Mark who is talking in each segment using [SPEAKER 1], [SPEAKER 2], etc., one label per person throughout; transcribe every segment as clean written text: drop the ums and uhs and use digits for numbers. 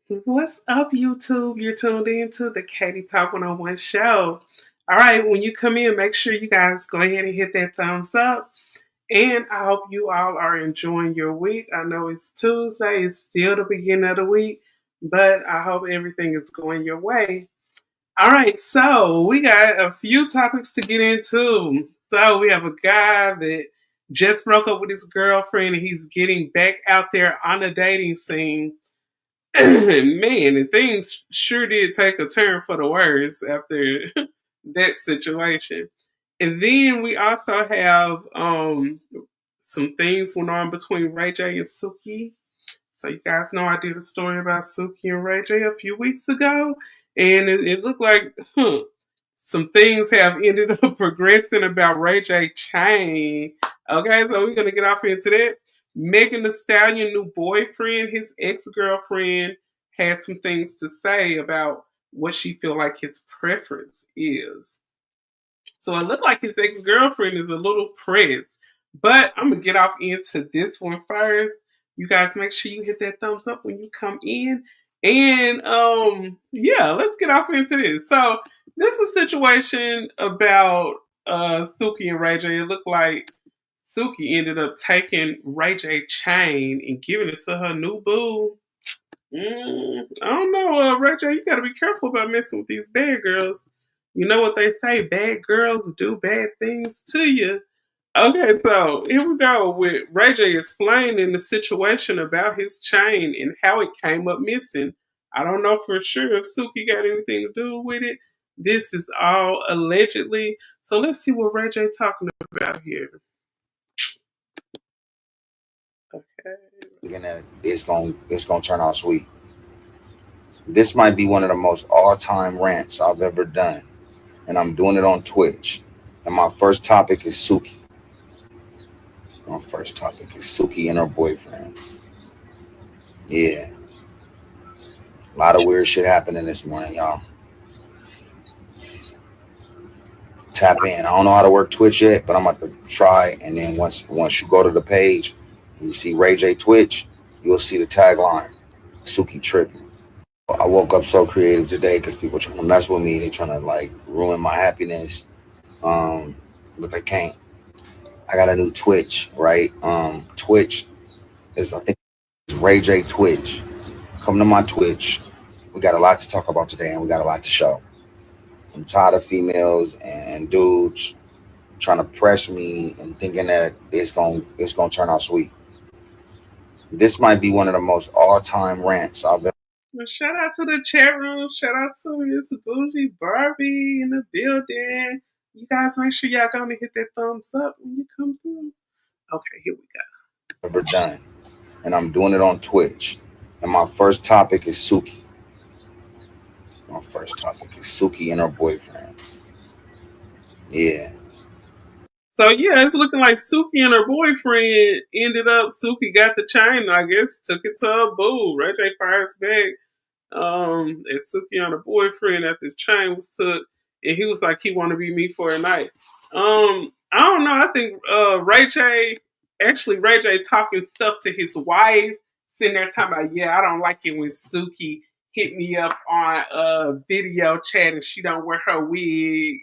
[SPEAKER 1] What's up, YouTube? You're tuned in to the Katie Talk 101 show. All right, when you come in, make sure you guys go ahead and hit that thumbs up. And I hope you all are enjoying your week. I know it's Tuesday, it's still the beginning of the week, but I hope everything is going your way. All right, so we got a few topics to get into. So we have a guy that just broke up with his girlfriend and he's getting back out there on the dating scene. Man, and things sure did take a turn for the worse after that situation. And then we also have some things went on between Ray J and Suki. So you guys know I did a story about Suki and Ray J a few weeks ago, and it looked like some things have ended up progressing about Ray J chain. Okay, so we're gonna get off into that. Megan the Stallion new boyfriend, his ex girlfriend, had some things to say about what she feel like his preference is. So it looked like his ex girlfriend is a little pressed. But I'm gonna get off into this one first. You guys make sure you hit that thumbs up when you come in. And yeah, let's get off into this. So this is a situation about Suki and Ray J. It looked like Suki ended up taking Ray J chain and giving it to her new boo. I don't know, Ray J. You gotta be careful about messing with these bad girls. You know what they say, bad girls do bad things to you. Okay, so here we go with Ray J explaining the situation about his chain and how it came up missing. I don't know for sure if Suki got anything to do with it. This is all allegedly. So let's see what Ray J talking about here. Okay.
[SPEAKER 2] Thinking that it's gonna turn out sweet. This might be one of the most all-time rants I've ever done, and I'm doing it on Twitch. And my first topic is Suki. My first topic is Suki and her boyfriend. Yeah, a lot of weird shit happening this morning, y'all. Tap in. I don't know how to work Twitch yet, but I'm about to try. And then once you go to the page, and you see Ray J Twitch, you'll see the tagline: Suki tripping. I woke up so creative today because people trying to mess with me. They trying to like ruin my happiness, but they can't. I got a new Twitch, right? Twitch is I think it's Ray J Twitch. Come to my Twitch. We got a lot to talk about today, and we got a lot to show. I'm tired of females and dudes trying to press me and thinking that it's gonna turn out sweet. This might be one of the most all time rants I've ever.
[SPEAKER 1] Well, shout out to the chat room. Shout out to Miss Bougie Barbie in the building. You guys make sure y'all gonna hit that thumbs up when you come through. Okay, here we go.
[SPEAKER 2] ever done, and I'm doing it on Twitch. And my first topic is Suki. My first topic is Suki and her boyfriend. Yeah,
[SPEAKER 1] So yeah, it's looking like Suki and her boyfriend ended up. Suki got the chain, I guess, took it to her boo. Ray J fires back. And Suki on her boyfriend after his chain was took, and he was like he want to be me for a night. I don't know. I think Ray J talking stuff to his wife, sitting there talking about, yeah, I don't like it when Suki hit me up on a video chat and she don't wear her wig.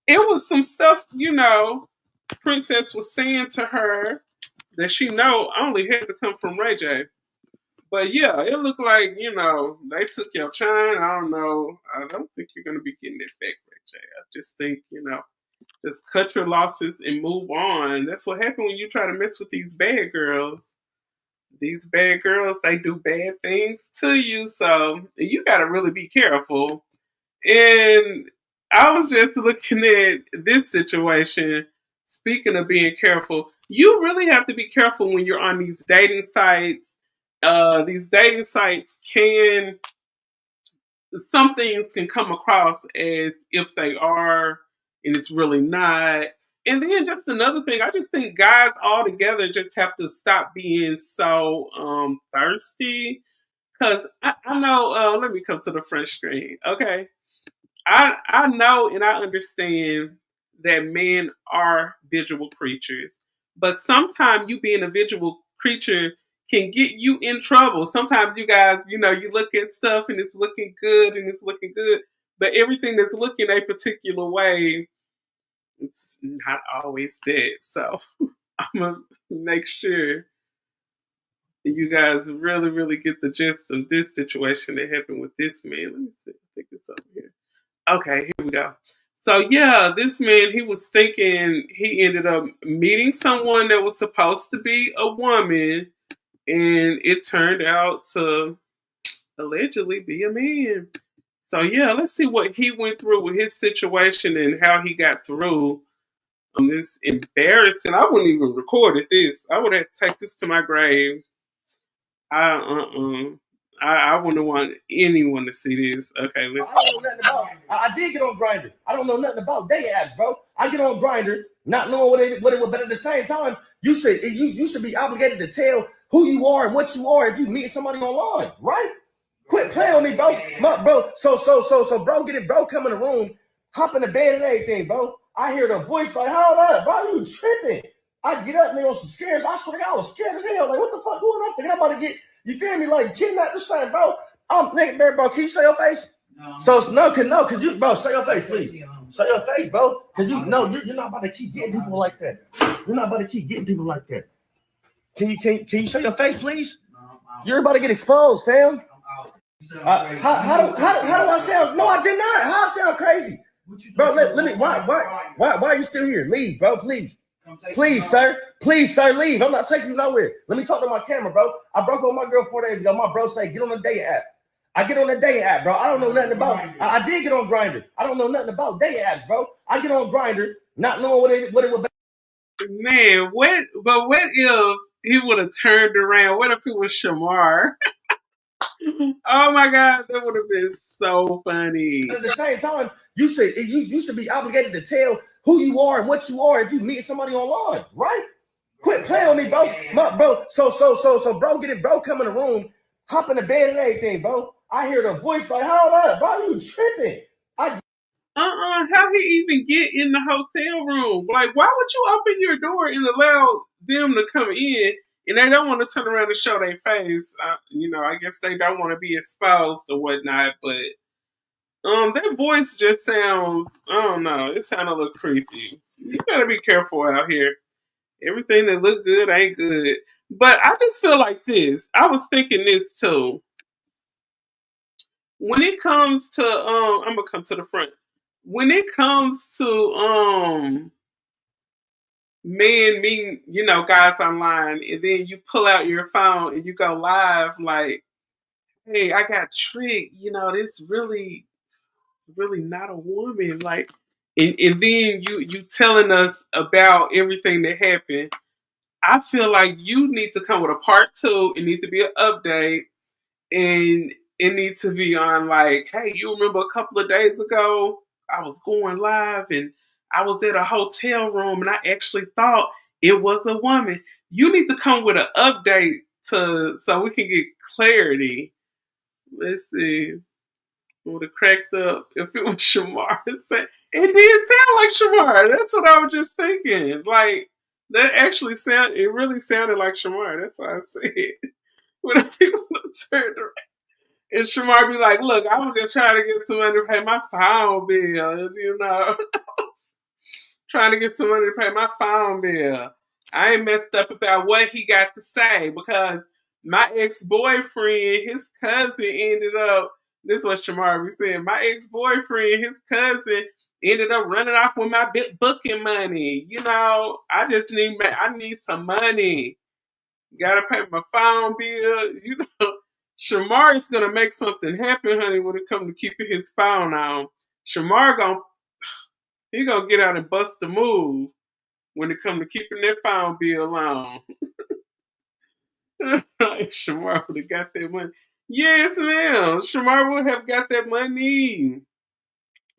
[SPEAKER 1] It was some stuff, Princess was saying to her that she know only had to come from Ray J. But yeah, it looked like, they took your chain. I don't know. I don't think you're gonna be getting it back, Ray J. I just think, just cut your losses and move on. That's what happened when you try to mess with these bad girls. These bad girls, they do bad things to you, so you gotta really be careful. And I was just looking at this situation. Speaking of being careful, you really have to be careful when you're on these dating sites. These dating sites can, some things can come across as if they are, and it's really not. And then just another thing, I just think guys altogether just have to stop being so thirsty. Cause I know. Let me come to the front screen, okay? I know and I understand that men are visual creatures, but sometimes you being a visual creature can get you in trouble. Sometimes you guys, you look at stuff and it's looking good and it's looking good, but everything that's looking a particular way, it's not always that. So I'm gonna make sure you guys really, really get the gist of this situation that happened with this man. Let me see. I think it's over here. Okay, here we go. So yeah, this man, he was thinking he ended up meeting someone that was supposed to be a woman, and it turned out to allegedly be a man. So yeah, let's see what he went through with his situation and how he got through. This embarrassing. I wouldn't even recorded this. I would have to take this to my grave. I I wouldn't want anyone to see this. Okay, let's.
[SPEAKER 3] I don't know nothing about. I did get on Grinder. I don't know nothing about day apps, bro. I get on Grinder, not knowing what it was, but at the same time, you should be obligated to tell who you are and what you are if you meet somebody online, right? Quit playing with me, bro. Bro. So, bro, get it, bro. Come in the room, hop in the bed and everything, bro. I hear the voice like, hold up, bro, you tripping? I get up, nigga, on some scares. I swear to God, I was scared as hell. Like, what the fuck going on? Thinking I'm about to get, you feel me? Like, kidnapped or something, bro. Nigga, bro, can you show your face? No. So, no, cause you, bro, show your face, please. Show your face, bro. Cause you're not about to keep getting people like that. You're not about to keep getting people like that. Can you show your face, please? You're about to get exposed, fam. How do I sound? No, I did not. How I sound crazy? Bro, let me, why are you still here? Leave, bro, please. Please, sir, leave. I'm not taking you nowhere. Let me talk to my camera, bro. I broke up with my girl 4 days ago. My bro say, get on the dating app. I get on the dating app, bro. I don't know nothing about. I did get on Grinder. I don't know nothing about dating apps, bro. I get on Grinder, not knowing what it would be.
[SPEAKER 1] Man, what? But what if he would have turned around? What if it was Shamar? Oh my God, that would have been so funny.
[SPEAKER 3] At the same time, you should be obligated to tell who you are and what you are if you meet somebody online, right? Quit playing with me, bro. Bro, so bro, get it, bro. Come in the room, hop in the bed and everything, bro. I hear the voice like, hold up, bro, you tripping?
[SPEAKER 1] How he even get in the hotel room? Like, why would you open your door and allow them to come in? And they don't want to turn around and show their face. I guess they don't want to be exposed or whatnot. But their voice just sounds. I don't know. It sounds a little creepy. You gotta be careful out here. Everything that look good ain't good. But I just feel like this. I was thinking this too. When it comes to I'm gonna come to the front. When it comes to men meeting, guys online, and then you pull out your phone and you go live like, hey, I got tricked, this really not a woman. Like, and then you telling us about everything that happened. I feel like you need to come with a part two. It needs to be an update, and it needs to be on like, hey, you remember a couple of days ago I was going live and I was at a hotel room and I actually thought it was a woman. You need to come with an update so we can get clarity. Let's see. Would have cracked up if it was Shamar. It did sound like Shamar. That's what I was just thinking. Like, that actually it really sounded like Shamar. That's why I said. When people turned around. And Shamar be like, look, I was just trying to get some money to pay my phone bill, trying to get some money to pay my phone bill. I ain't messed up about what he got to say because my ex-boyfriend, his cousin ended up, this is what Shamar was saying, my ex-boyfriend, his cousin ended up running off with my booking money. I just need some money. Gotta pay my phone bill, Shamar is gonna make something happen, honey, when it comes to keeping his phone on. Shamar gonna get out and bust a move when it comes to keeping that phone bill on. Shamar would have got that money. Yes, ma'am. Shamar would have got that money.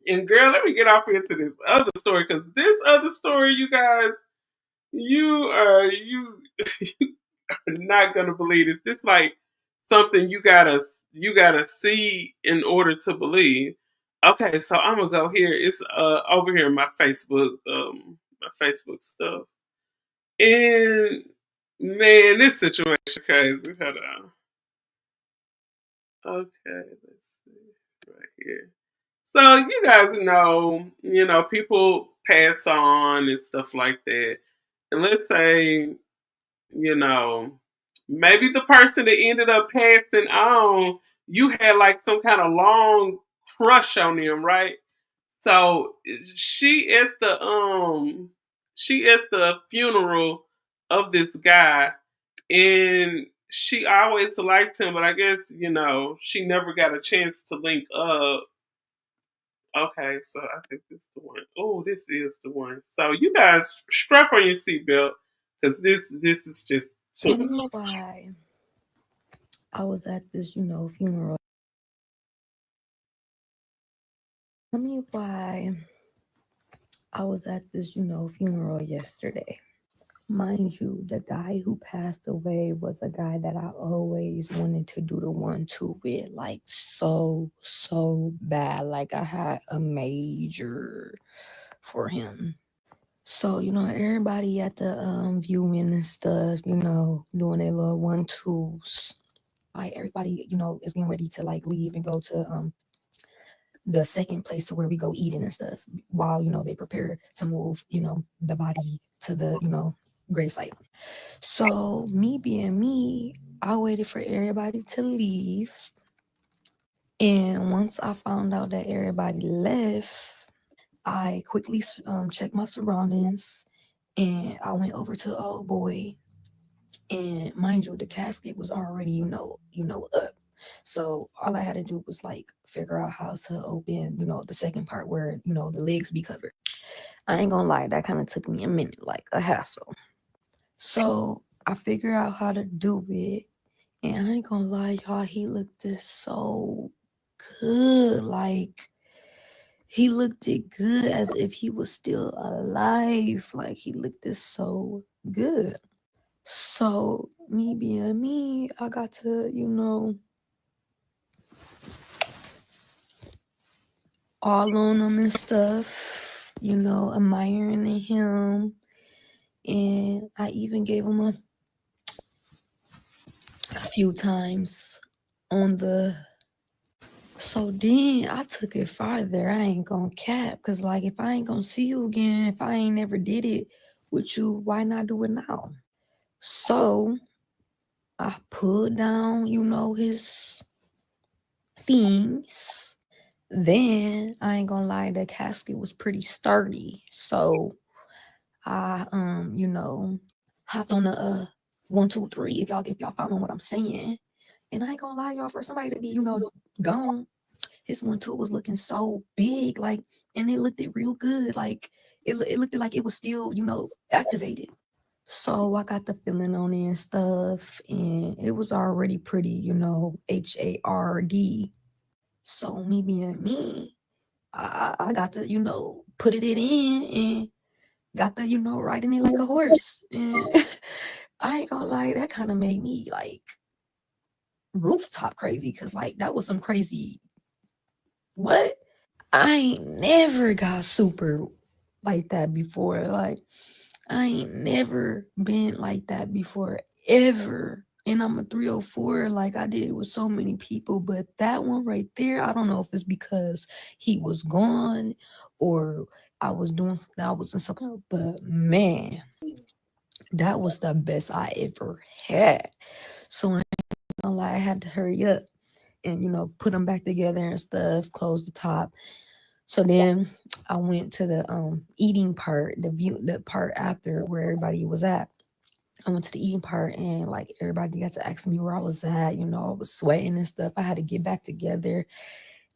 [SPEAKER 1] And girl, let me get off into this other story because this other story, you guys, you are not gonna believe this. This like something you gotta see in order to believe. Okay, so I'm gonna go here. It's over here in my Facebook stuff. And Man, this situation crazy. Hold on. Okay, let's see right here. So you guys know, people pass on and stuff like that. And let's say, you know, maybe the person that ended up passing on, you had like some kind of long crush on them, right? So she at the she at the funeral of this guy, and she always liked him, but I guess she never got a chance to link up. Okay, so I think this is the one. Oh, this is the one. So you guys strap on your seatbelt because this is just
[SPEAKER 4] Tell me why I was at this, funeral. Tell me why I was at this, funeral yesterday. Mind you, the guy who passed away was a guy that I always wanted to do the 1-2 with, like so bad. Like I had a major for him. So, everybody at the viewing and stuff, doing their little 1-2s. Like everybody, is getting ready to like leave and go to the second place to where we go eating and stuff while, they prepare to move, the body to the, gravesite. So me being me, I waited for everybody to leave. And once I found out that everybody left, I quickly checked my surroundings and I went over to the old boy. And mind you, the casket was already, up. So all I had to do was like figure out how to open, the second part where, the legs be covered. I ain't gonna lie, that kind of took me a minute, like a hassle. So I figured out how to do it. And I ain't gonna lie, y'all, he looked this so good. Like he looked it good as if he was still alive. Like he looked this so good. So me being me, I got to, all on him and stuff, admiring him. And I even gave him a few times on the. So then I took it farther. I ain't gonna cap. Cause like if I ain't gonna see you again, if I ain't never did it with you, why not do it now? So I pulled down, his things. Then I ain't gonna lie, the casket was pretty sturdy. So I hopped on the 1, 2, 3. If y'all following what I'm saying. And I ain't gonna lie, y'all, for somebody to be, gone, his 1-2 was looking so big, like, and it looked it real good. Like it looked like it was still, activated. So I got the feeling on it and stuff, and it was already pretty, HARD. So me being me, I got to, put it in and got to, riding it like a horse. And I ain't gonna lie, that kind of made me like rooftop crazy because like that was some crazy what? I ain't never got super like that before. Like I ain't never been like that before ever. And I'm a 304. Like I did it with so many people, but that one right there, I don't know if it's because he was gone or I was doing something I wasn't something, but man, that was the best I ever had. So I ain't gonna lie, I had to hurry up and put them back together and stuff, close the top. So then I went to the eating part, the part after where everybody was at. I went to the eating part and like everybody got to ask me where I was at. I was sweating and stuff. I had to get back together.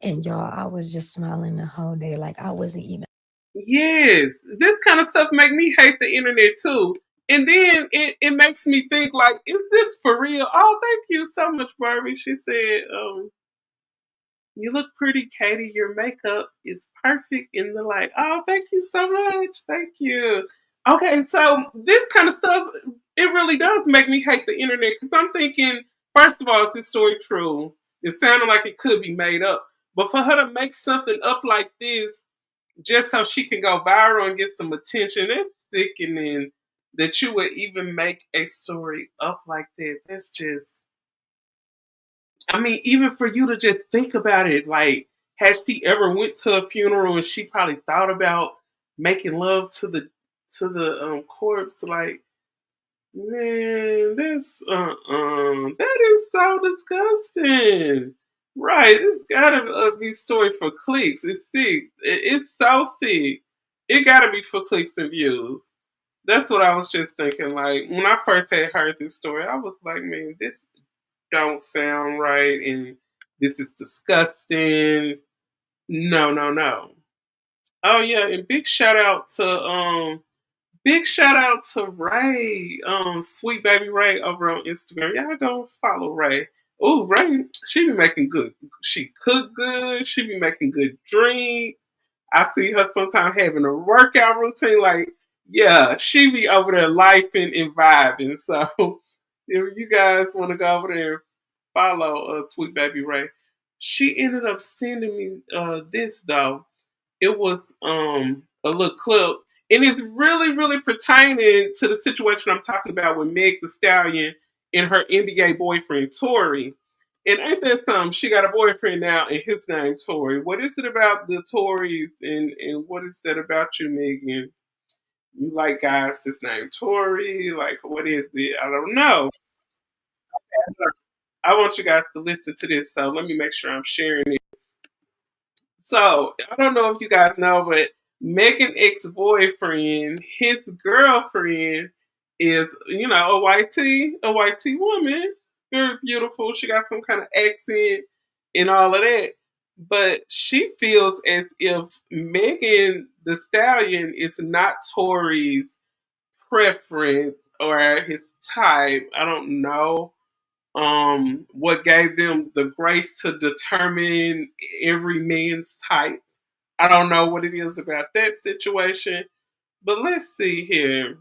[SPEAKER 4] And y'all, I was just smiling the whole day. Like I wasn't even.
[SPEAKER 1] yes. This kind of stuff make me hate the internet too. And then it makes me think like, is this for real? Oh, thank you so much, Barbie. She said, you look pretty, Katie. Your makeup is perfect in the light. Oh, thank you so much. Thank you. Okay, so this kind of stuff, it really does make me hate the internet because I'm thinking, first of all, is this story true? It sounded like it could be made up. But for her to make something up like this just so she can go viral and get some attention, that's sickening. that you would even make a story up like that. That's just, I mean, even for you to just think about it, like, has she ever went to a funeral and she probably thought about making love to the corpse? Like, man, that's that is so disgusting. Right, it's gotta be story for clicks. It's sick. It's so sick. It gotta be for clicks and views. That's what I was just thinking. Like when I first had heard this story, I was like, man, this don't sound right, and this is disgusting. No, no, no. Oh yeah, and big shout out to Ray, sweet baby Ray over on Instagram. Y'all go follow Ray. Oh, Ray, she be making good. She cook good. She be making good drinks. I see her sometimes having a workout routine. Like, yeah, she be over there lifing and vibing. So, if you guys want to go over there and follow Sweet Baby Ray, she ended up sending me this though. It was a little clip, and it's really, really pertaining to the situation I'm talking about with Meg the Stallion and her NBA boyfriend Tory. And ain't that something? She got a boyfriend now, and his name Tory. What is it about the Tories, and what is that about you, Megan? You like guys that's named Tory? Like, what is it? I don't know. I want you guys to listen to this, so let me make sure I'm sharing it. So I don't know if you guys know, but Megan ex-boyfriend, his girlfriend is, a white tea woman. Very beautiful. She got some kind of accent and all of that. But she feels as if Megan the Stallion is not Tory's preference or his type. I don't know what gave them the grace to determine every man's type. I don't know what it is about that situation, but let's see here.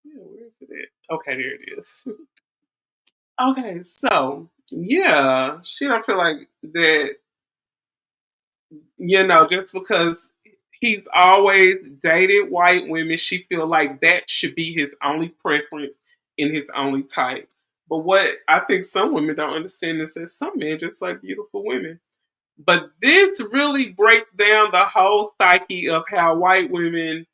[SPEAKER 1] Yeah, where is it at? Okay, there it is. Okay, so yeah, she don't feel like that, just because he's always dated white women, she feel like that should be his only preference and his only type. But what I think some women don't understand is that some men just like beautiful women. But this really breaks down the whole psyche of how white women,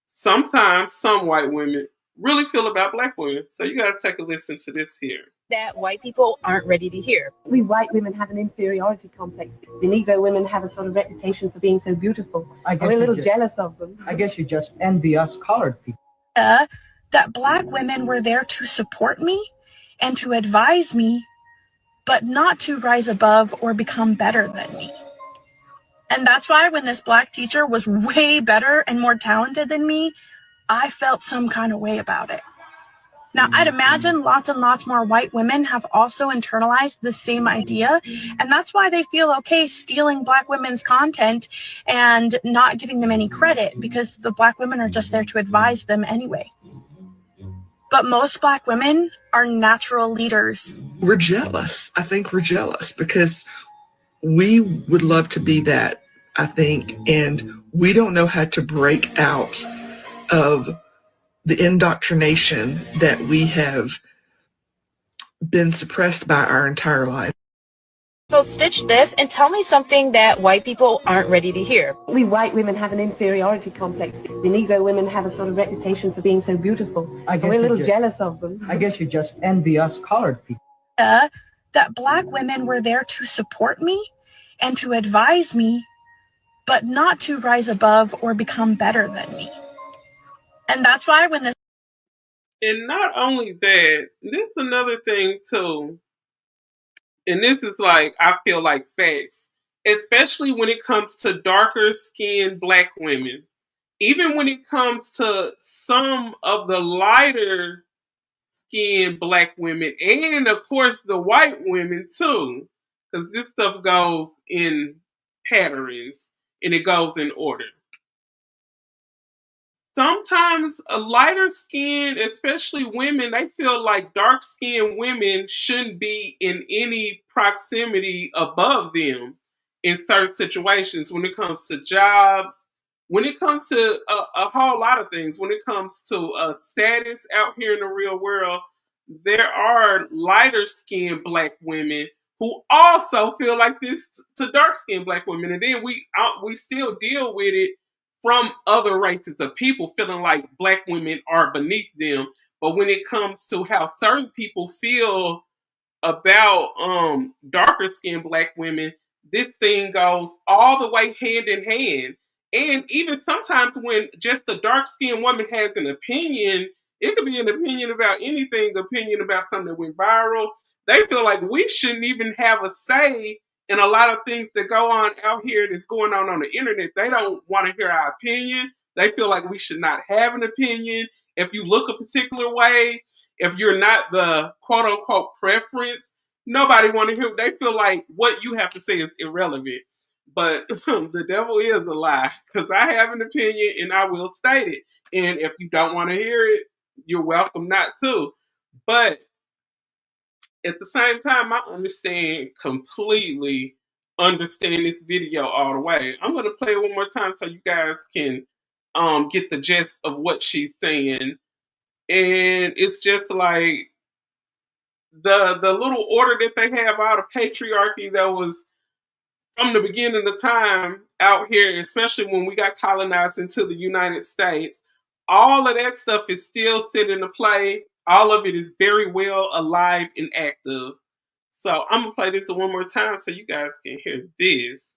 [SPEAKER 1] sometimes some white women, really feel about black women. So you guys take a listen to this here.
[SPEAKER 5] That white people aren't ready to hear.
[SPEAKER 6] We white women have an inferiority complex. The Negro women have a sort of reputation for being so beautiful. We're a little jealous of them.
[SPEAKER 7] I guess you just envy us colored people.
[SPEAKER 5] That black women were there to support me and to advise me, but not to rise above or become better than me. And that's why when this black teacher was way better and more talented than me, I felt some kind of way about it. Now, I'd imagine lots and lots more white women have also internalized the same idea, and that's why they feel okay stealing black women's content and not giving them any credit, because the black women are just there to advise them anyway. But most black women are natural leaders.
[SPEAKER 8] We're jealous. I think we're jealous because we would love to be that, I think, and we don't know how to break out of the indoctrination that we have been suppressed by our entire life.
[SPEAKER 5] So stitch this and tell me something that white people aren't ready to hear.
[SPEAKER 6] We white women have an inferiority complex. The Negro women have a sort of reputation for being so beautiful. We're a little jealous of them.
[SPEAKER 7] I guess you just envy us colored people.
[SPEAKER 5] That black women were there to support me and to advise me, but not to rise above or become better than me. And that's why when this...
[SPEAKER 1] And not only that, this is another thing too. And this is like, I feel like facts, especially when it comes to darker skinned black women. Even when it comes to some of the lighter skinned black women, and of course the white women too, because this stuff goes in patterns and it goes in order. Sometimes a lighter skin, especially women, they feel like dark skinned women shouldn't be in any proximity above them in certain situations when it comes to jobs, When it comes to a whole lot of things, when it comes to status out here in the real world, there are lighter skinned black women who also feel like this to dark skinned black women, and then we still deal with it from other races of people feeling like black women are beneath them. But when it comes to how certain people feel about darker skinned black women, this thing goes all the way hand in hand. And even sometimes when just a dark skinned woman has an opinion, it could be an opinion about anything, opinion about something that went viral. They feel like we shouldn't even have a say in a lot of things that go on out here that's going on the internet. They don't want to hear our opinion. They feel like we should not have an opinion. If you look a particular way, if you're not the quote unquote preference, nobody want to hear. They feel like what you have to say is irrelevant. But the devil is a lie because I have an opinion and I will state it. And if you don't want to hear it, you're welcome not to. But at the same time, I completely understand this video all the way. I'm gonna play it one more time so you guys can get the gist of what she's saying. And it's just like the little order that they have out of patriarchy that was from the beginning of time out here, especially when we got colonized into the United States. All of that stuff is still fit into play. All of it is very well alive and active. So I'm gonna play this one more time so you guys can hear this.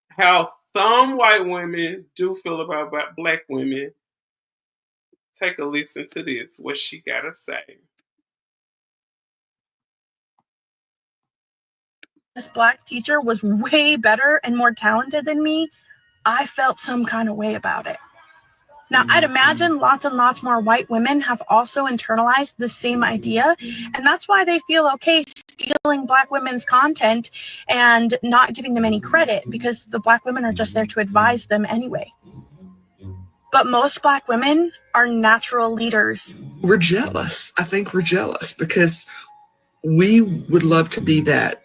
[SPEAKER 1] How some white women do feel about black women. Take a listen to this, what she gotta say.
[SPEAKER 5] This black teacher was way better and more talented than me, I felt some kind of way about it. Now, I'd imagine lots and lots more white women have also internalized the same idea, and that's why they feel okay stealing black women's content and not giving them any credit, because the black women are just there to advise them anyway. But most black women are natural leaders.
[SPEAKER 8] We're jealous. I think we're jealous because we would love to be that.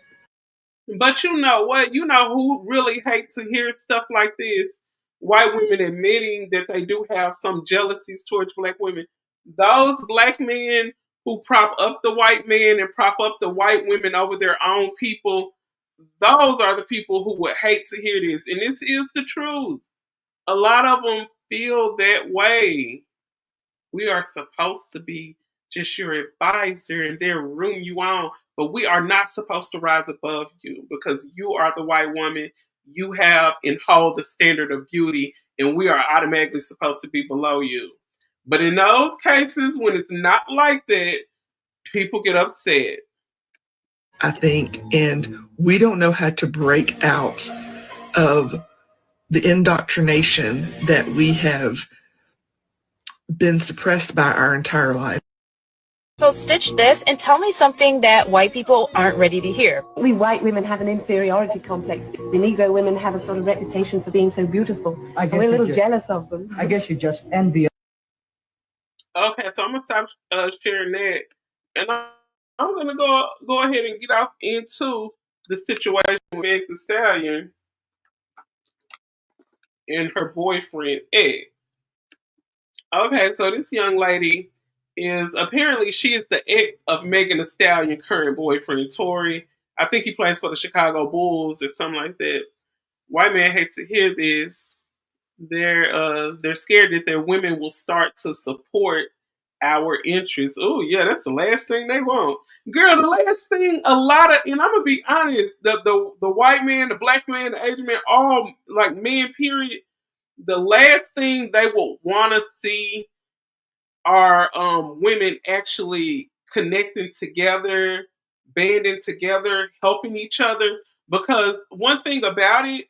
[SPEAKER 1] But you know what? You know who really hate to hear stuff like this? White women admitting that they do have some jealousies towards black women. Those black men who prop up the white men and prop up the white women over their own people, those are the people who would hate to hear this. And this is the truth. A lot of them feel that way. We are supposed to be just your advisor and they're room you on, but we are not supposed to rise above you because you are the white woman. You have and hold the standard of beauty, and we are automatically supposed to be below you. But in those cases, when it's not like that, people get upset.
[SPEAKER 8] I think, and we don't know how to break out of the indoctrination that we have been suppressed by our entire life.
[SPEAKER 9] So stitch this and tell me something that white people aren't ready to hear.
[SPEAKER 6] We white women have an inferiority complex. The Negro women have a sort of reputation for being so beautiful. And we're a little jealous of them.
[SPEAKER 7] I guess you just envy.
[SPEAKER 1] Okay, so I'm gonna stop sharing that, and I'm gonna go ahead and get off into the situation with Meg the Stallion and her boyfriend Ed. Okay, so this young lady is apparently she is the ex of Megan Thee Stallion current boyfriend Tory. I think he plays for the Chicago Bulls or something like that. White man hate to hear this. They're scared that their women will start to support our interests. Oh yeah, that's the last thing they want. Girl, the last thing a lot of, and I'm gonna be honest, the white man, the black man, the Asian man, all like men, period, the last thing they will want to see are women actually connecting together, banding together, helping each other. Because one thing about it,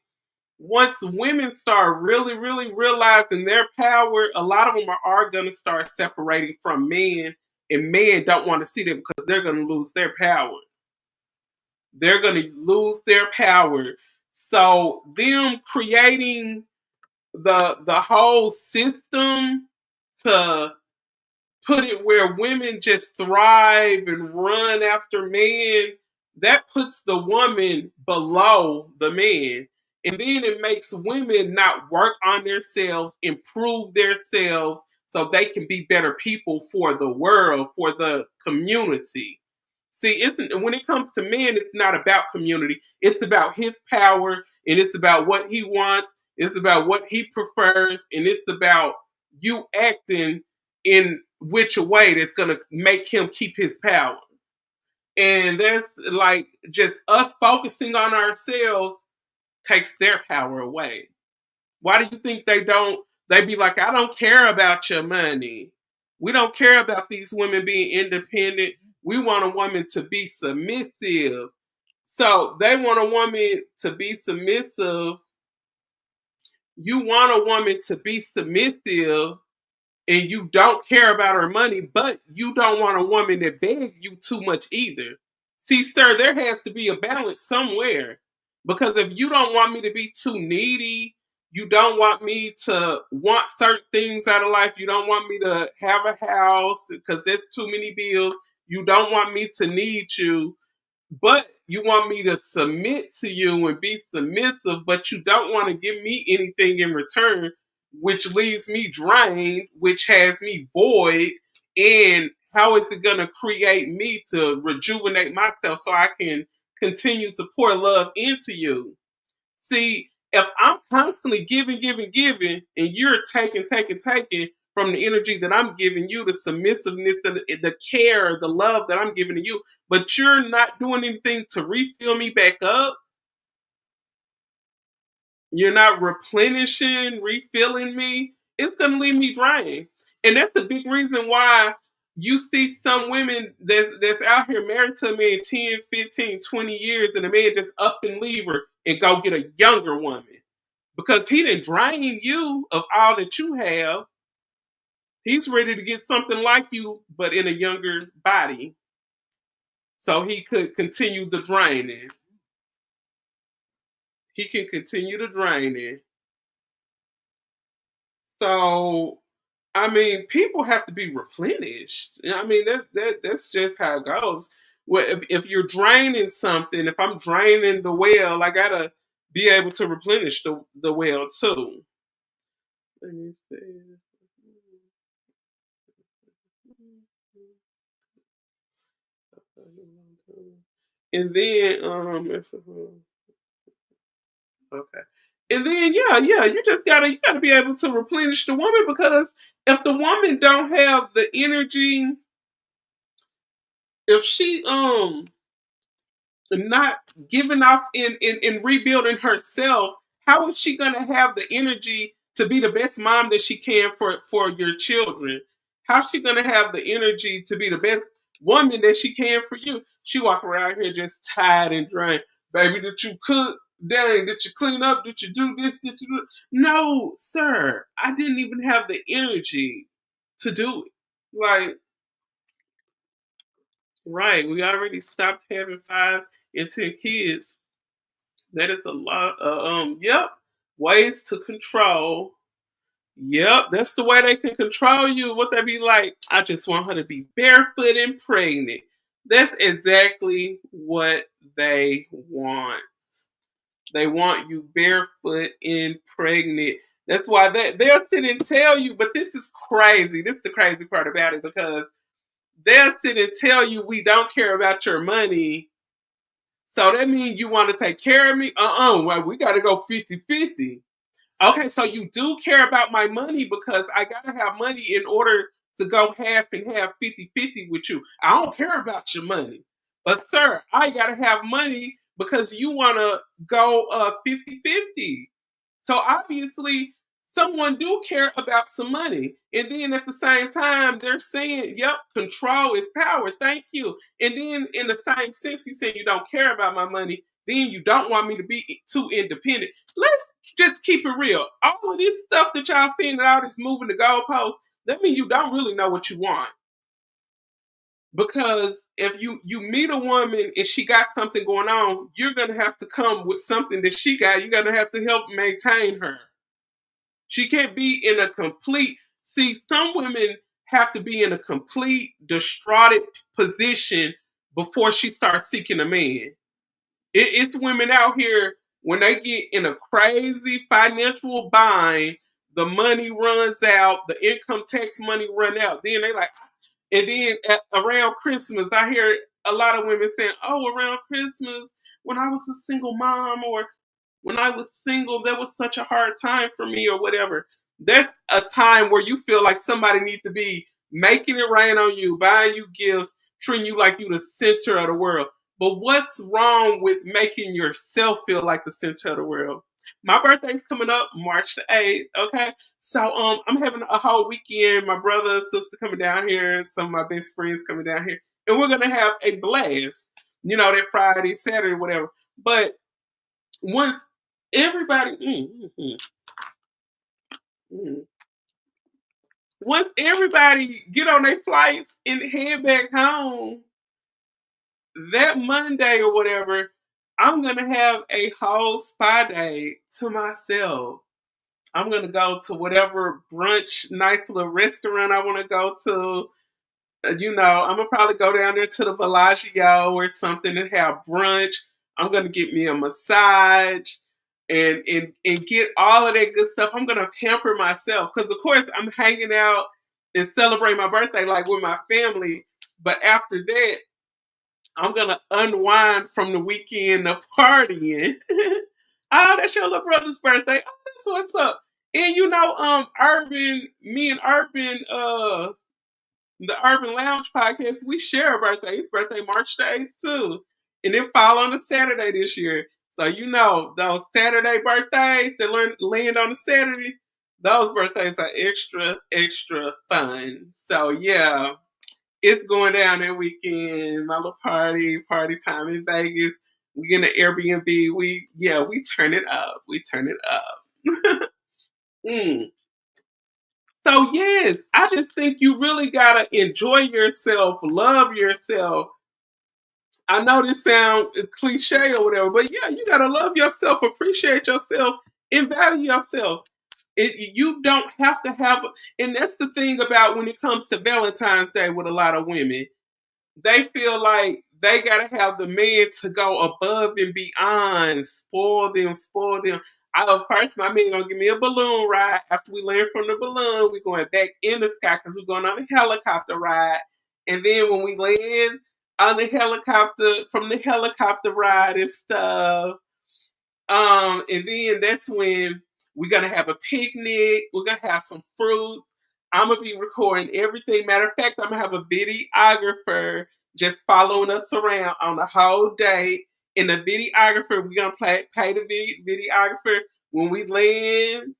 [SPEAKER 1] once women start really, really realizing their power, a lot of them are going to start separating from men, and men don't want to see them because they're going to lose their power. They're going to lose their power. So them creating the whole system to put it where women just thrive and run after men, that puts the woman below the man. And then it makes women not work on themselves, improve themselves so they can be better people for the world, for the community. See, when it comes to men, it's not about community. It's about his power, and it's about what he wants. It's about what he prefers, and it's about you acting in which way that's going to make him keep his power. And that's like just us focusing on ourselves takes their power away. Why do you think they don't? They be like, I don't care about your money. We don't care about these women being independent. We want a woman to be submissive. So they want a woman to be submissive. You want a woman to be submissive and you don't care about her money, but you don't want a woman that begs you too much either. See, sir, there has to be a balance somewhere. Because if you don't want me to be too needy, you don't want me to want certain things out of life, you don't want me to have a house because there's too many bills, you don't want me to need you, but you want me to submit to you and be submissive, but you don't want to give me anything in return, which leaves me drained, which has me void. And how is it going to create me to rejuvenate myself so I can continue to pour love into you? See, if I'm constantly giving, giving, giving, and you're taking, taking, taking from the energy that I'm giving you, the submissiveness, the care, the love that I'm giving to you, but you're not doing anything to refill me back up, you're not replenishing, refilling me, it's going to leave me drained. And that's the big reason why you see some women that's out here married to a man 10, 15, 20 years, and the man just up and leave her and go get a younger woman. Because he didn't drain you of all that you have. He's ready to get something like you, but in a younger body. So he could continue the draining. He can continue the draining. So, I mean, people have to be replenished. I mean, that's just how it goes. Well, if you're draining something, if I'm draining the well, I gotta be able to replenish the well too. Let me see. And then okay. And then yeah, you gotta be able to replenish the woman, because if the woman don't have the energy, if she not giving off in rebuilding herself, how is she gonna have the energy to be the best mom that she can for your children? How's she gonna have the energy to be the best woman that she can for you? She walk around here just tired and drained. Baby, did you cook? Dang, did you clean up? Did you do this? Did you do? No, sir. I didn't even have the energy to do it. Like, right, we already stopped having 5 and 10 kids. That is a lot. Yep. Ways to control. Yep, that's the way they can control you. What they be like? I just want her to be barefoot and pregnant. That's exactly what they want. They want you barefoot and pregnant. That's why they'll sit and tell you, but this is crazy. This is the crazy part about it, because they'll sit and tell you we don't care about your money. So that means you want to take care of me? Well, we got to go 50-50. Okay, so you do care about my money, because I got to have money in order to go half and half 50-50 with you. I don't care about your money. But, sir, I got to have money because you want to go 50-50. So obviously, someone do care about some money. And then at the same time, they're saying, yep, control is power. Thank you. And then in the same sense, you say you don't care about my money. Then you don't want me to be too independent. Let's just keep it real. All of this stuff that y'all seeing, that all this moving the goalposts, that means you don't really know what you want. Because if you meet a woman and she got something going on, you're gonna have to come with something that she got. You're gonna have to help maintain her. She can't be in a complete. See, some women have to be in a complete distraught position before she starts seeking a man. It's women out here when they get in a crazy financial bind, the money runs out, the income tax money run out. Then they like, and then around Christmas, I hear a lot of women saying, "Oh, around Christmas, when I was a single mom, or when I was single, that was such a hard time for me," or whatever. That's a time where you feel like somebody needs to be making it rain on you, buying you gifts, treating you like you the center of the world. But what's wrong with making yourself feel like the center of the world? My birthday's coming up March the 8th, okay? So I'm having a whole weekend. My brother and sister coming down here, some of my best friends coming down here, and we're gonna have a blast. You know, that Friday, Saturday, whatever. But once everybody mm. once everybody get on their flights and head back home, that Monday or whatever, I'm gonna have a whole spa day to myself. I'm gonna go to whatever brunch, nice little restaurant I want to go to. You know, I'm gonna probably go down there to the Bellagio or something and have brunch. I'm gonna get me a massage and get all of that good stuff. I'm gonna pamper myself because, of course, I'm hanging out and celebrate my birthday like with my family. But after that, I'm gonna unwind from the weekend of partying. Oh, that's your little brother's birthday. Oh, that's what's up. And you know, me and the Urban Lounge podcast, we share a birthday. His birthday March the 8th too. And it fall on a Saturday this year. So you know, those Saturday birthdays that land on a Saturday, those birthdays are extra, extra fun. So yeah, it's going down that weekend. My little party time in Vegas. We get an Airbnb. We turn it up. We turn it up. Mm. So yes, I just think you really gotta enjoy yourself, love yourself. I know this sounds cliche or whatever, but yeah, you gotta love yourself, appreciate yourself, and value yourself. You don't have to have, and that's the thing about when it comes to Valentine's Day with a lot of women. They feel like they gotta have the man to go above and beyond, spoil them, spoil them. First, my man gonna give me a balloon ride. After we land from the balloon, we going back in the sky because we're going on a helicopter ride. And then when we land on the helicopter, from the helicopter ride and stuff, and then that's when we're gonna have a picnic. We're gonna have some fruit. I'm gonna be recording everything. Matter of fact, I'm gonna have a videographer just following us around on the whole day. And the videographer, we're gonna pay the videographer when we land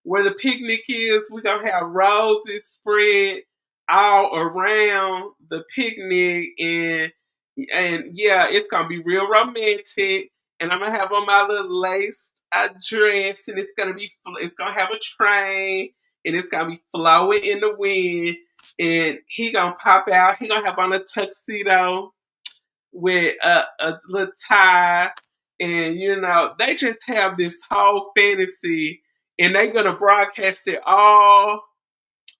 [SPEAKER 1] where the picnic is. We're gonna have roses spread all around the picnic, and yeah, it's gonna be real romantic. And I'm gonna have on my little lace dress, and it's gonna have a train, and it's gonna be flowing in the wind. And he gonna pop out. He gonna have on a tuxedo with a little tie, and you know they just have this whole fantasy, and they're gonna broadcast it all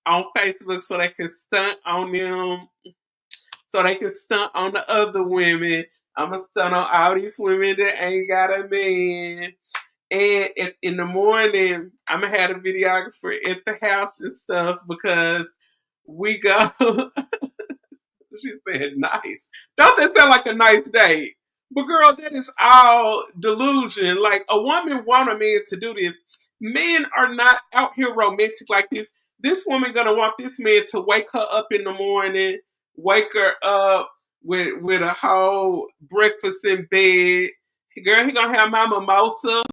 [SPEAKER 1] on Facebook so they can stunt on them, so they can stunt on the other women. I'm gonna stunt on all these women that ain't got a man. And in the morning, I'm gonna have a videographer at the house and stuff because we go. She said, "Nice." Don't that sound like a nice date? But girl, that is all delusion. Like a woman want a man to do this. Men are not out here romantic like this. This woman gonna want this man to wake her up in the morning, wake her up with a whole breakfast in bed. Girl, he gonna have my mimosa,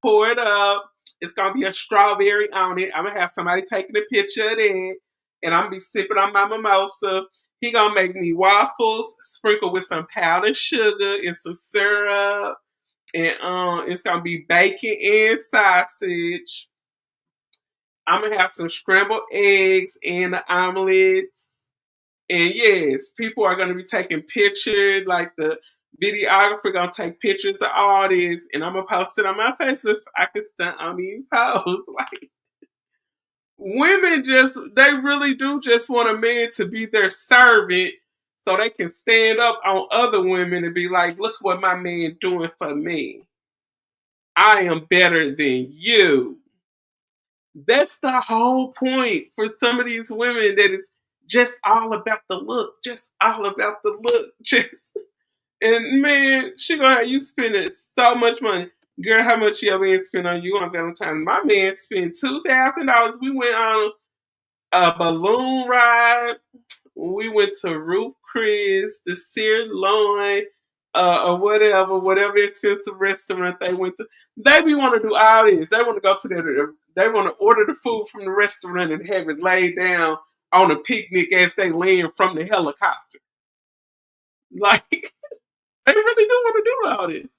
[SPEAKER 1] pour it up. It's gonna be a strawberry on it. I'm gonna have somebody taking a picture of that, and I'm gonna be sipping on my mimosa. He gonna make me waffles, sprinkled with some powdered sugar and some syrup, and it's gonna be bacon and sausage. I'm gonna have some scrambled eggs and an omelet. And yes, people are gonna be taking pictures. Like the videographer gonna take pictures of all this, and I'm gonna post it on my Facebook so I can stunt on these hoes. Like women they really do just want a man to be their servant so they can stand up on other women and be like, look what my man doing for me. I am better than you. That's the whole point for some of these women that it's just all about the look, just all about the look, just and man, she gonna have you spending so much money. Girl, how much your man spent on you on Valentine's? My man spent $2,000. We went on a balloon ride. We went to Ruth Chris, the Seared Loin, or whatever expensive restaurant they went to. They be want to do all this. They want to go to they want to order the food from the restaurant and have it laid down on a picnic as they land from the helicopter. Like, they really do want to do all this.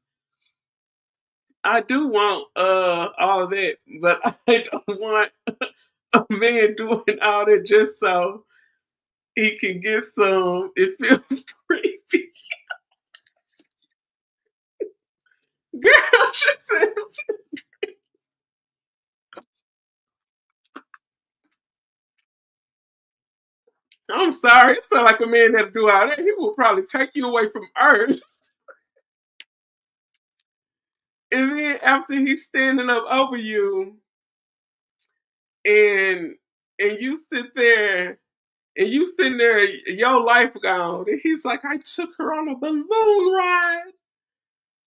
[SPEAKER 1] I do want all of that, but I don't want a man doing all that just so he can get some. It feels creepy. Girl, she said, I'm sorry. It's not like a man that do all that. He will probably take you away from Earth. And then after he's standing up over you and you sit there and you sitting there, your life gone. And he's like, I took her on a balloon ride.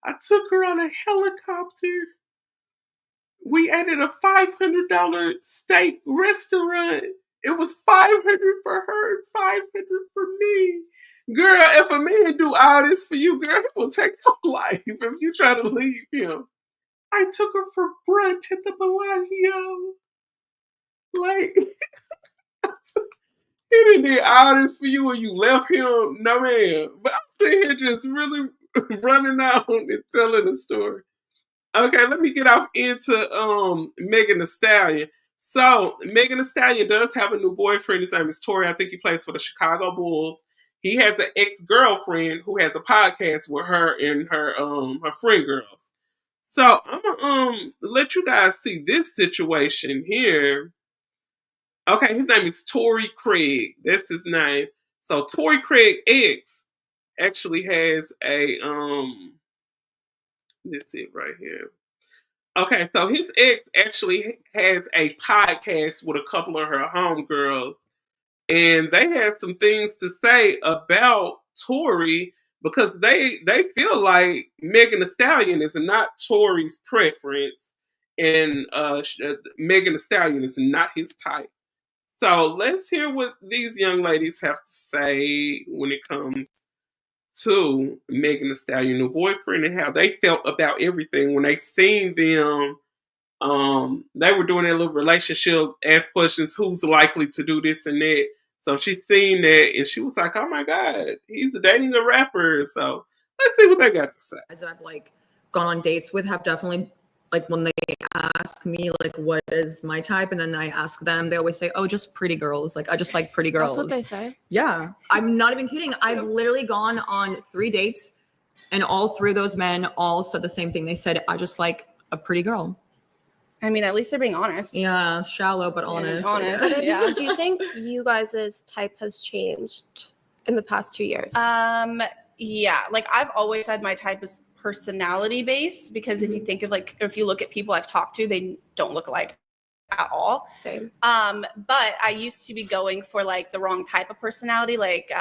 [SPEAKER 1] I took her on a helicopter. We ate at a $500 steak restaurant. It was 500 for her, 500 for me. Girl, if a man do all this for you, girl, he will take your life if you try to leave him. I took her for brunch at the Bellagio. Like, he didn't do all this for you and you left him. No, man. But I'm sitting here just really running out and telling the story. Okay, let me get off into Megan Thee Stallion. So Megan Thee Stallion does have a new boyfriend. His name is Tori. I think he plays for the Chicago Bulls. He has an ex-girlfriend who has a podcast with her and her friend girls. So I'm gonna let you guys see this situation here. Okay, his name is Tori Craig. That's his name. So Tori Craig X actually has a let's see it right here. Okay, so his ex actually has a podcast with a couple of her homegirls, and they had some things to say about Tori because they feel like Megan Thee Stallion is not Tori's preference, and Megan Thee Stallion is not his type. So let's hear what these young ladies have to say when it comes to Megan Thee Stallion new boyfriend and how they felt about everything when they seen them. They were doing their little relationship, ask questions, who's likely to do this and that. So she seen that and she was like, oh my God, he's dating a rapper. So let's see what they got to say.
[SPEAKER 10] That I've like gone on dates with have definitely like when they ask me like what is my type and then I ask them, they always say, oh, just pretty girls. Like I just like pretty girls.
[SPEAKER 11] That's what they say.
[SPEAKER 10] Yeah. I'm not even kidding. I've literally gone on 3 dates and all 3 of those men all said the same thing. They said, I just like a pretty girl.
[SPEAKER 11] I mean, at least they're being honest.
[SPEAKER 10] Yeah, shallow but honest.
[SPEAKER 11] Honest. Yeah.
[SPEAKER 12] Do you think you guys' type has changed in the past 2 years?
[SPEAKER 11] Yeah. Like I've always had my type is personality based because if you think of like if you look at people I've talked to, they don't look alike at all.
[SPEAKER 12] Same.
[SPEAKER 11] But I used to be going for like the wrong type of personality. Like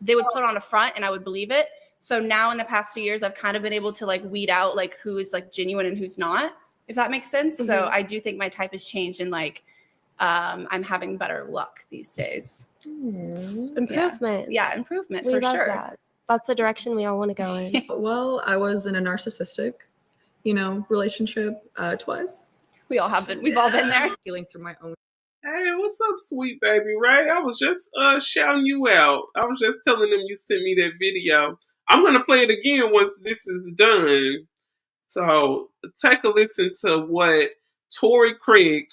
[SPEAKER 11] they would put on a front and I would believe it. So now in the past 2 years, I've kind of been able to like weed out like who is like genuine and who's not, if that makes sense. Mm-hmm. So I do think my type has changed and like I'm having better luck these days.
[SPEAKER 12] Improvement.
[SPEAKER 11] Yeah, improvement
[SPEAKER 12] we
[SPEAKER 11] for
[SPEAKER 12] love
[SPEAKER 11] sure.
[SPEAKER 12] That. That's the direction we all want to go in.
[SPEAKER 10] Well, I was in a narcissistic, relationship twice.
[SPEAKER 11] We all have been. We've all been there.
[SPEAKER 10] Healing through my own.
[SPEAKER 1] Hey, what's up, sweet baby? Ray? I was just shouting you out. I was just telling them you sent me that video. I'm gonna play it again once this is done. So take a listen to what Tori Craig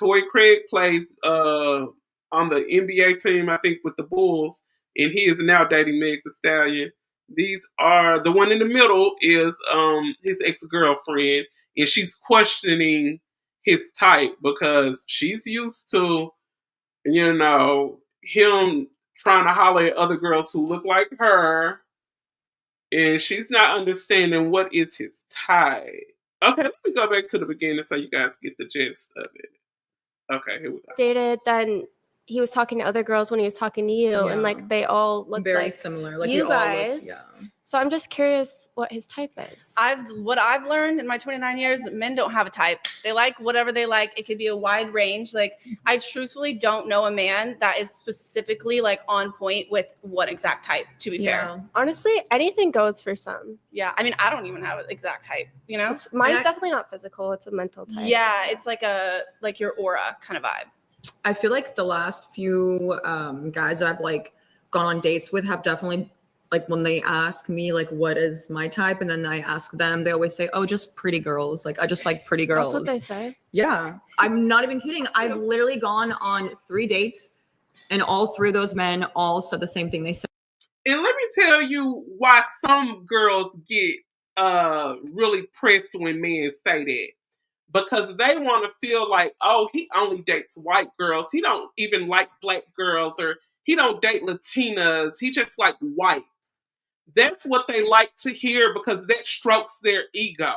[SPEAKER 1] plays on the NBA team, I think, with the Bulls, and he is now dating Meg Thee Stallion. These are the one in the middle is his ex-girlfriend, and she's questioning his type because she's used to, him trying to holler at other girls who look like her, and she's not understanding what is his type. Okay, let me go back to the beginning so you guys get the gist of it. Okay, here we go.
[SPEAKER 12] Dated, then he was talking to other girls when he was talking to you, and like they all look
[SPEAKER 10] very
[SPEAKER 12] like
[SPEAKER 10] similar. Like
[SPEAKER 12] you
[SPEAKER 10] we all
[SPEAKER 12] guys.
[SPEAKER 10] looked, yeah.
[SPEAKER 12] So I'm just curious what his type is.
[SPEAKER 11] What I've learned in my 29 years, men don't have a type. They like whatever they like. It could be a wide range. Like I truthfully don't know a man that is specifically like on point with one exact type, to be fair.
[SPEAKER 12] Honestly, anything goes for some.
[SPEAKER 11] Yeah. I mean, I don't even have an exact type, you know?
[SPEAKER 12] Mine's definitely not physical. It's a mental type.
[SPEAKER 11] Yeah, it's like your aura kind of vibe.
[SPEAKER 10] I feel like the last few guys that I've like gone on dates with have definitely, like, when they ask me like what is my type and then I ask them, they always say, oh, just pretty girls. Like I just like pretty girls.
[SPEAKER 12] That's what they say.
[SPEAKER 10] Yeah, I'm not even kidding. I've literally gone on 3 dates and all 3 of those men all said the same thing. They said,
[SPEAKER 1] and let me tell you why some girls get really pressed when men say that. Because they want to feel like, oh, he only dates white girls. He don't even like black girls, or he don't date Latinas. He just like white. That's what they like to hear because that strokes their ego.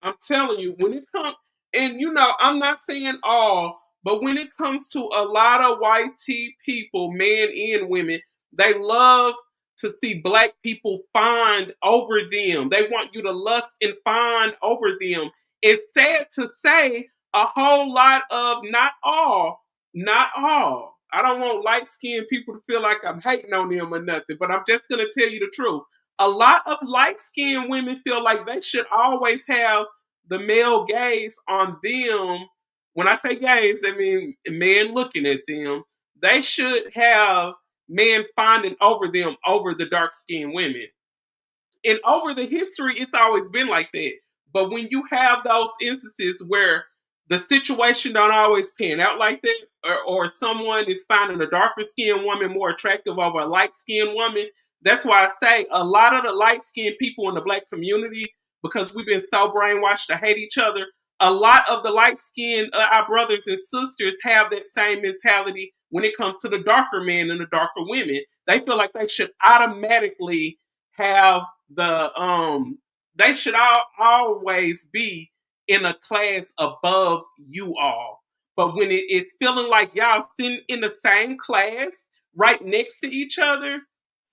[SPEAKER 1] I'm telling you, when it comes, and I'm not saying all, but when it comes to a lot of white tea people, men and women, they love to see black people find over them. They want you to lust and find over them. It's sad to say a whole lot of, not all. I don't want light skinned people to feel like I'm hating on them or nothing, but I'm just going to tell you the truth. A lot of light skinned women feel like they should always have the male gaze on them. When I say gaze, I mean men looking at them. They should have men finding over them over the dark skinned women. And over the history, it's always been like that. But when you have those instances where the situation don't always pan out like that, or someone is finding a darker skinned woman more attractive over a light skinned woman, that's why I say a lot of the light skinned people in the black community, because we've been so brainwashed to hate each other, a lot of the light skinned our brothers and sisters have that same mentality when it comes to the darker men and the darker women. They feel like they should automatically have they should always be in a class above you all. But when it's feeling like y'all sitting in the same class right next to each other,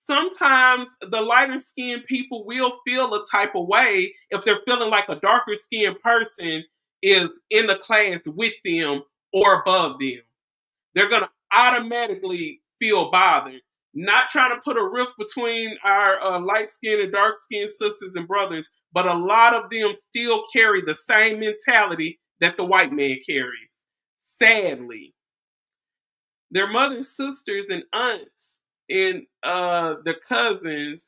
[SPEAKER 1] sometimes the lighter skinned people will feel a type of way if they're feeling like a darker skinned person is in the class with them or above them. They're going to automatically feel bothered. Not trying to put a rift between our light skinned and dark skinned sisters and brothers, but a lot of them still carry the same mentality that the white man carries. Sadly, their mothers, sisters, and aunts and their cousins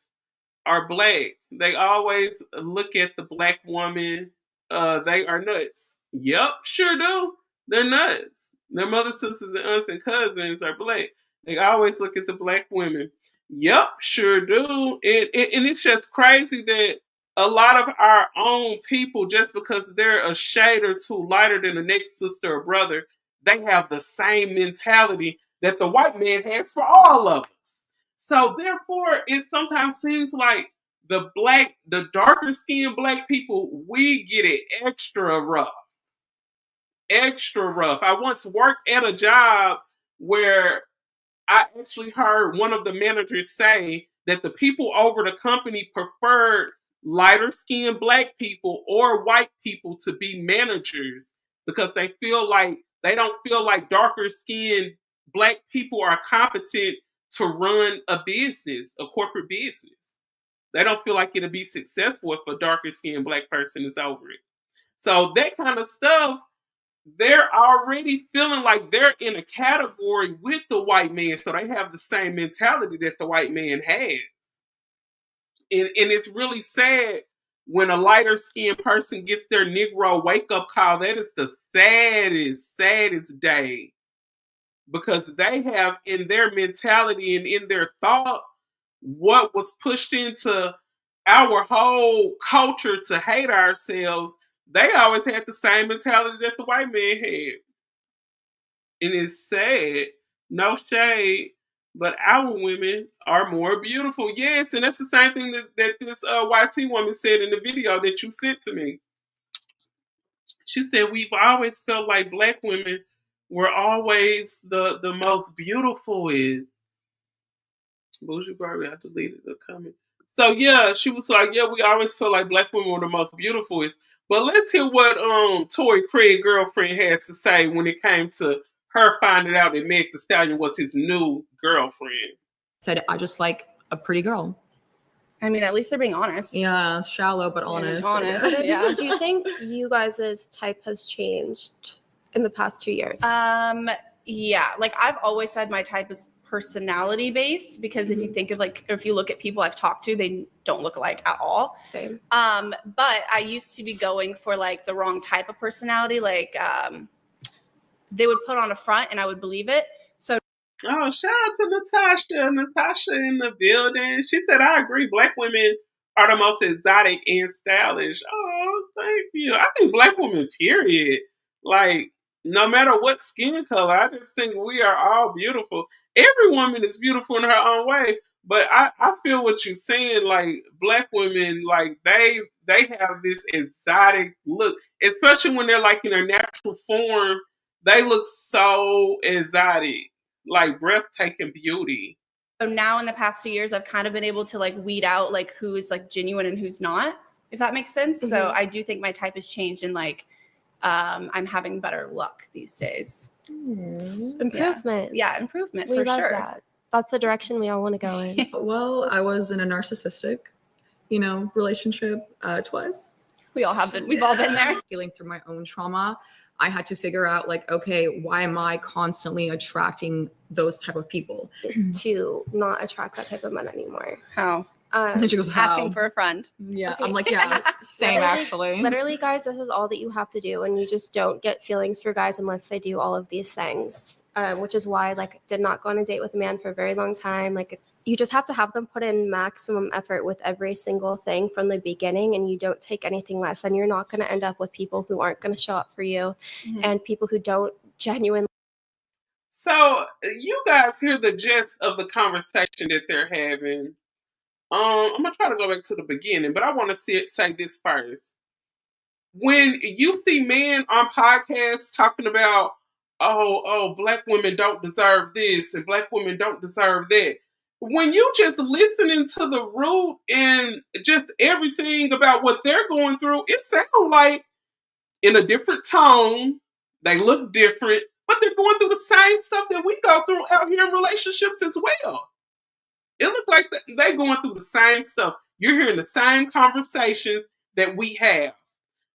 [SPEAKER 1] are black. They always look at the black woman. They are nuts. Yep, sure do. They're nuts. Their mothers, sisters, and aunts and cousins are black. They always look at the black women. Yep, sure do. And it's just crazy that a lot of our own people, just because they're a shade or two lighter than the next sister or brother, they have the same mentality that the white man has for all of us. So therefore, it sometimes seems like the darker skinned black people, we get it extra rough. Extra rough. I once worked at a job where I actually heard one of the managers say that the people over the company preferred lighter skinned black people or white people to be managers because they don't feel like darker skinned black people are competent to run a business, a corporate business. They don't feel like it'll be successful if a darker skinned black person is over it. So that kind of stuff, they're already feeling like they're in a category with the white man, so they have the same mentality that the white man has. And it's really sad when a lighter skinned person gets their Negro wake up call. That is the saddest day. Because they have in their mentality and in their thought what was pushed into our whole culture to hate ourselves. They always had the same mentality that the white man had. And it's sad, no shade, but our women are more beautiful. Yes, and that's the same thing that this YT woman said in the video that you sent to me. She said we've always felt like black women were always the most beautiful. Is Bougie Barbie? I deleted the comment. So yeah, she was like, yeah, we always felt like black women were the most beautiful. Is But let's hear what Tory Craig girlfriend has to say when it came to her finding out that Meg Thee Stallion was his new girlfriend.
[SPEAKER 10] Said I just like a pretty girl.
[SPEAKER 11] I mean, at least they're being honest.
[SPEAKER 10] Yeah, shallow but honest.
[SPEAKER 11] Honest, yeah.
[SPEAKER 12] Do you think you guys' type has changed in the past 2 years?
[SPEAKER 11] Yeah, like I've always said my type is personality based because if you think of like, if you look at people I've talked to, they don't look alike at all.
[SPEAKER 12] Same.
[SPEAKER 11] But I used to be going for like the wrong type of personality. Like they would put on a front and I would believe it. So
[SPEAKER 1] Oh, shout out to Natasha. Natasha in the building. She said, I agree. Black women are the most exotic and stylish. Oh, thank you. I think black women, period. Like, no matter what skin color, I just think we are all beautiful. Every woman is beautiful in her own way. But I feel what you're saying. Like, black women, like, they have this exotic look, especially when they're like in their natural form. They look so exotic, like breathtaking beauty.
[SPEAKER 11] So now in the past 2 years, I've kind of been able to like weed out like who is like genuine and who's not, if that makes sense. Mm-hmm. So I do think my type has changed and like I'm having better luck these days.
[SPEAKER 12] Improvement.
[SPEAKER 11] Yeah, improvement
[SPEAKER 12] we
[SPEAKER 11] for
[SPEAKER 12] love
[SPEAKER 11] sure.
[SPEAKER 12] That. That's the direction we all want to go in.
[SPEAKER 10] Well, I was in a narcissistic, relationship twice.
[SPEAKER 11] We all have been. We've all been there.
[SPEAKER 10] Healing through my own trauma, I had to figure out like, okay, why am I constantly attracting those type of people?
[SPEAKER 12] To not attract that type of men anymore.
[SPEAKER 11] How?
[SPEAKER 10] And she goes,
[SPEAKER 11] asking for a friend.
[SPEAKER 10] Yeah,
[SPEAKER 12] okay.
[SPEAKER 10] I'm like, yeah, same actually.
[SPEAKER 12] Literally, guys, this is all that you have to do, and you just don't get feelings for guys unless they do all of these things. Which is why, like, did not go on a date with a man for a very long time. Like, you just have to have them put in maximum effort with every single thing from the beginning, and you don't take anything less. Then you're not going to end up with people who aren't going to show up for you, and people who don't genuinely.
[SPEAKER 1] So you guys hear the gist of the conversation that they're having. I'm gonna try to go back to the beginning, but I want to say this first. When you see men on podcasts talking about, black women don't deserve this and black women don't deserve that, when you just listening to the root and just everything about what they're going through, it sounds like in a different tone, they look different, but they're going through the same stuff that we go through out here in relationships as well. It looks like they're going through the same stuff. You're hearing the same conversations that we have.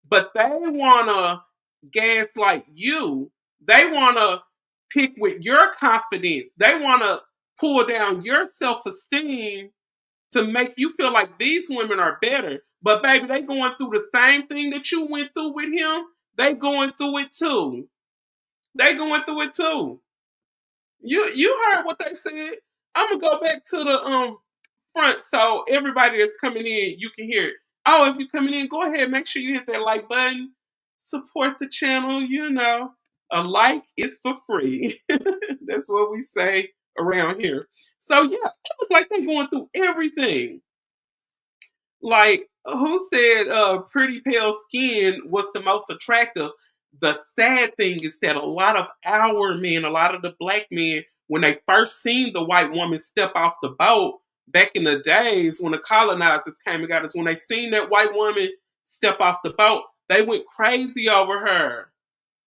[SPEAKER 1] But they want to gaslight you. They want to pick with your confidence. They want to pull down your self-esteem to make you feel like these women are better. But baby, they going through the same thing that you went through with him. They going through it too. They going through it too. You heard what they said. I'm gonna go back to the front so everybody that's coming in, you can hear it. Oh, if you're coming in, go ahead, make sure you hit that like button. Support the channel, A like is for free. That's what we say around here. So yeah, it looks like they're going through everything. Like, who said pretty pale skin was the most attractive? The sad thing is that a lot of our men, a lot of the black men, when they first seen the white woman step off the boat back in the days when the colonizers came and got us, when they seen that white woman step off the boat, they went crazy over her.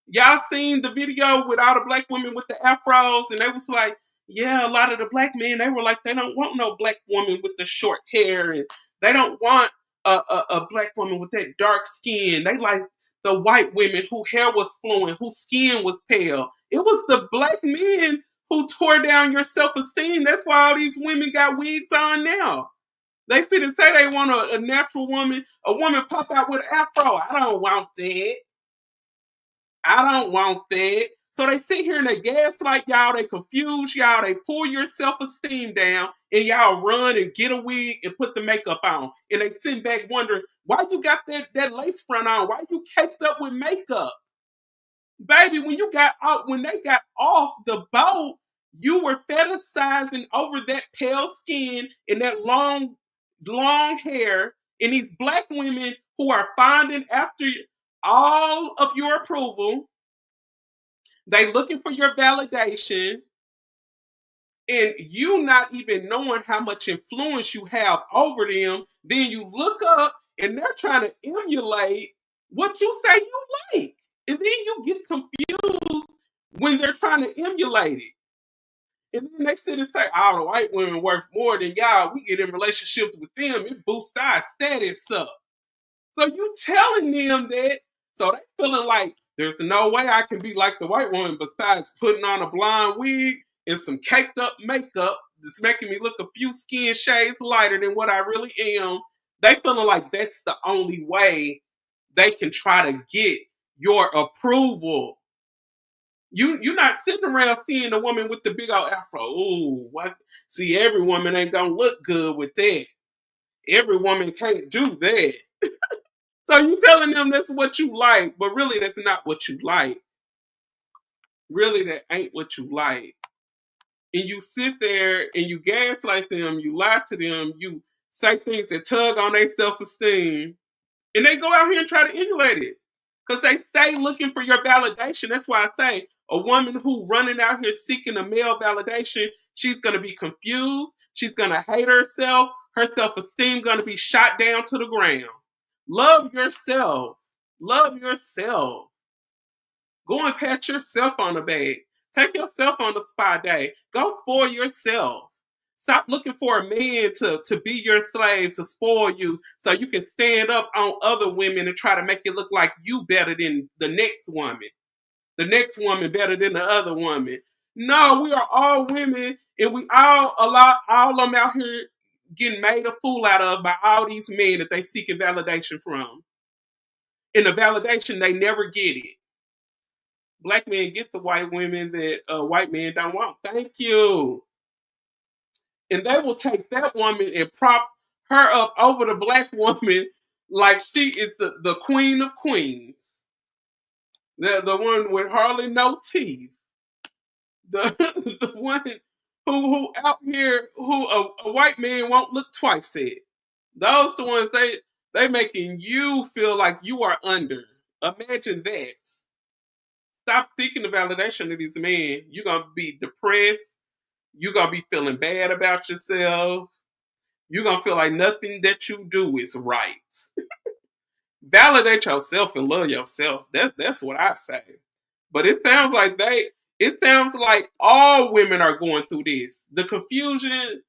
[SPEAKER 1] Y'all seen the video with all the black women with the afros, and they was like, yeah, a lot of the black men, they were like, they don't want no black woman with the short hair, and they don't want a black woman with that dark skin. They like the white women whose hair was flowing, whose skin was pale. It was the black men who tore down your self-esteem. That's why all these women got wigs on now. They sit and say they want a natural woman, a woman pop out with an afro. I don't want that. I don't want that. So they sit here and they gaslight y'all, they confuse y'all, they pull your self-esteem down, and y'all run and get a wig and put the makeup on. And they sit back wondering, why you got that lace front on? Why you caked up with makeup? Baby, when they got off the boat, you were fetishizing over that pale skin and that long hair, and these black women who are finding after all of your approval. They looking for your validation, and you not even knowing how much influence you have over them. Then you look up and they're trying to emulate what you say you like. And then you get confused when they're trying to emulate it. And then they sit and say, "Oh, the white women worth more than y'all. We get in relationships with them. It boosts our status up." So you telling them that, so they feeling like there's no way I can be like the white woman besides putting on a blonde wig and some caked up makeup that's making me look a few skin shades lighter than what I really am. They feeling like that's the only way they can try to get your approval. You're not sitting around seeing a woman with the big old afro. Ooh, what? See, every woman ain't gonna look good with that. Every woman can't do that. So you telling them that's what you like, but really that's not what you like. Really, that ain't what you like. And you sit there and you gaslight them, you lie to them, you say things that tug on their self-esteem, and they go out here and try to emulate it. Because they stay looking for your validation. That's why I say a woman who running out here seeking a male validation, she's gonna be confused, she's gonna hate herself, her self-esteem gonna be shot down to the ground. Love yourself. Love yourself. Go and pat yourself on the back. Take yourself on a spa day. Go spoil yourself. Stop looking for a man to be your slave, to spoil you, so you can stand up on other women and try to make it look like you better than the next woman. The next woman better than the other woman. No, we are all women, and we all all of them out here getting made a fool out of by all these men that they seeking validation from. And the validation, they never get it. Black men get the white women that white men don't want. Thank you. And they will take that woman and prop her up over the black woman like she is the queen of queens. The one with hardly no teeth. The, the one who out here who a white man won't look twice at. Those the ones they making you feel like you are under. Imagine that. Stop seeking the validation of these men. You're gonna be depressed. You're gonna be feeling bad about yourself. You're gonna feel like nothing that you do is right. Validate yourself and love yourself. That's what I say. But it sounds like all women are going through this. The confusion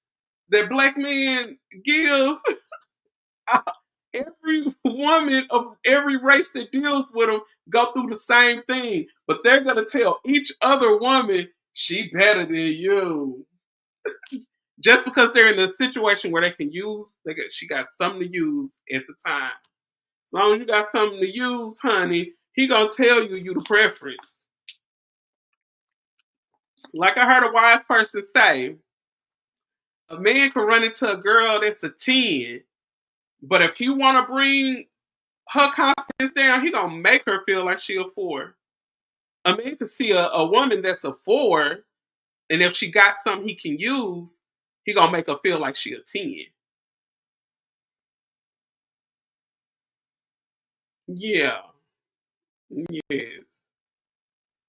[SPEAKER 1] that black men give, every woman of every race that deals with them go through the same thing. But they're gonna tell each other woman she better than you. Just because they're in a situation where they can use, she got something to use at the time. As long as you got something to use, honey, he gonna tell you the preference. Like I heard a wise person say, a man can run into a girl that's a 10, but if he want to bring her confidence down, he gonna make her feel like she a 4. A man can see a woman that's a 4, and if she got something he can use, he gonna make her feel like she a 10. Yeah, yes.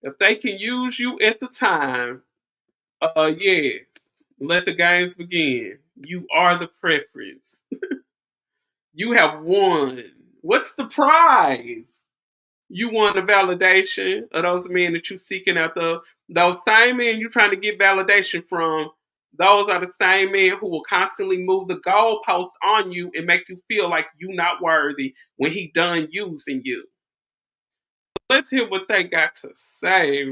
[SPEAKER 1] If they can use you at the time, yes. Let the games begin. You are the preference. You have won. What's the prize? You won the validation of those men that you seeking out. Those same men you trying to get validation from. Those are the same men who will constantly move the goalpost on you and make you feel like you not worthy when he done using you. Let's hear what they got to say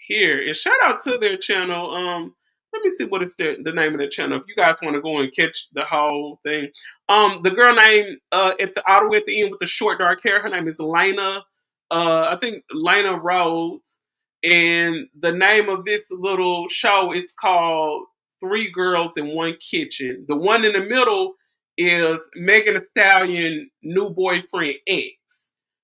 [SPEAKER 1] here. And shout out to their channel. Let me see what is the name of the channel. If you guys want to go and catch the whole thing. The girl named at the all the way at the end with the short dark hair, her name is Lena. I think Lena Rhodes. And the name of this little show, it's called Three Girls in One Kitchen. The one in the middle is Megan Thee Stallion new boyfriend X.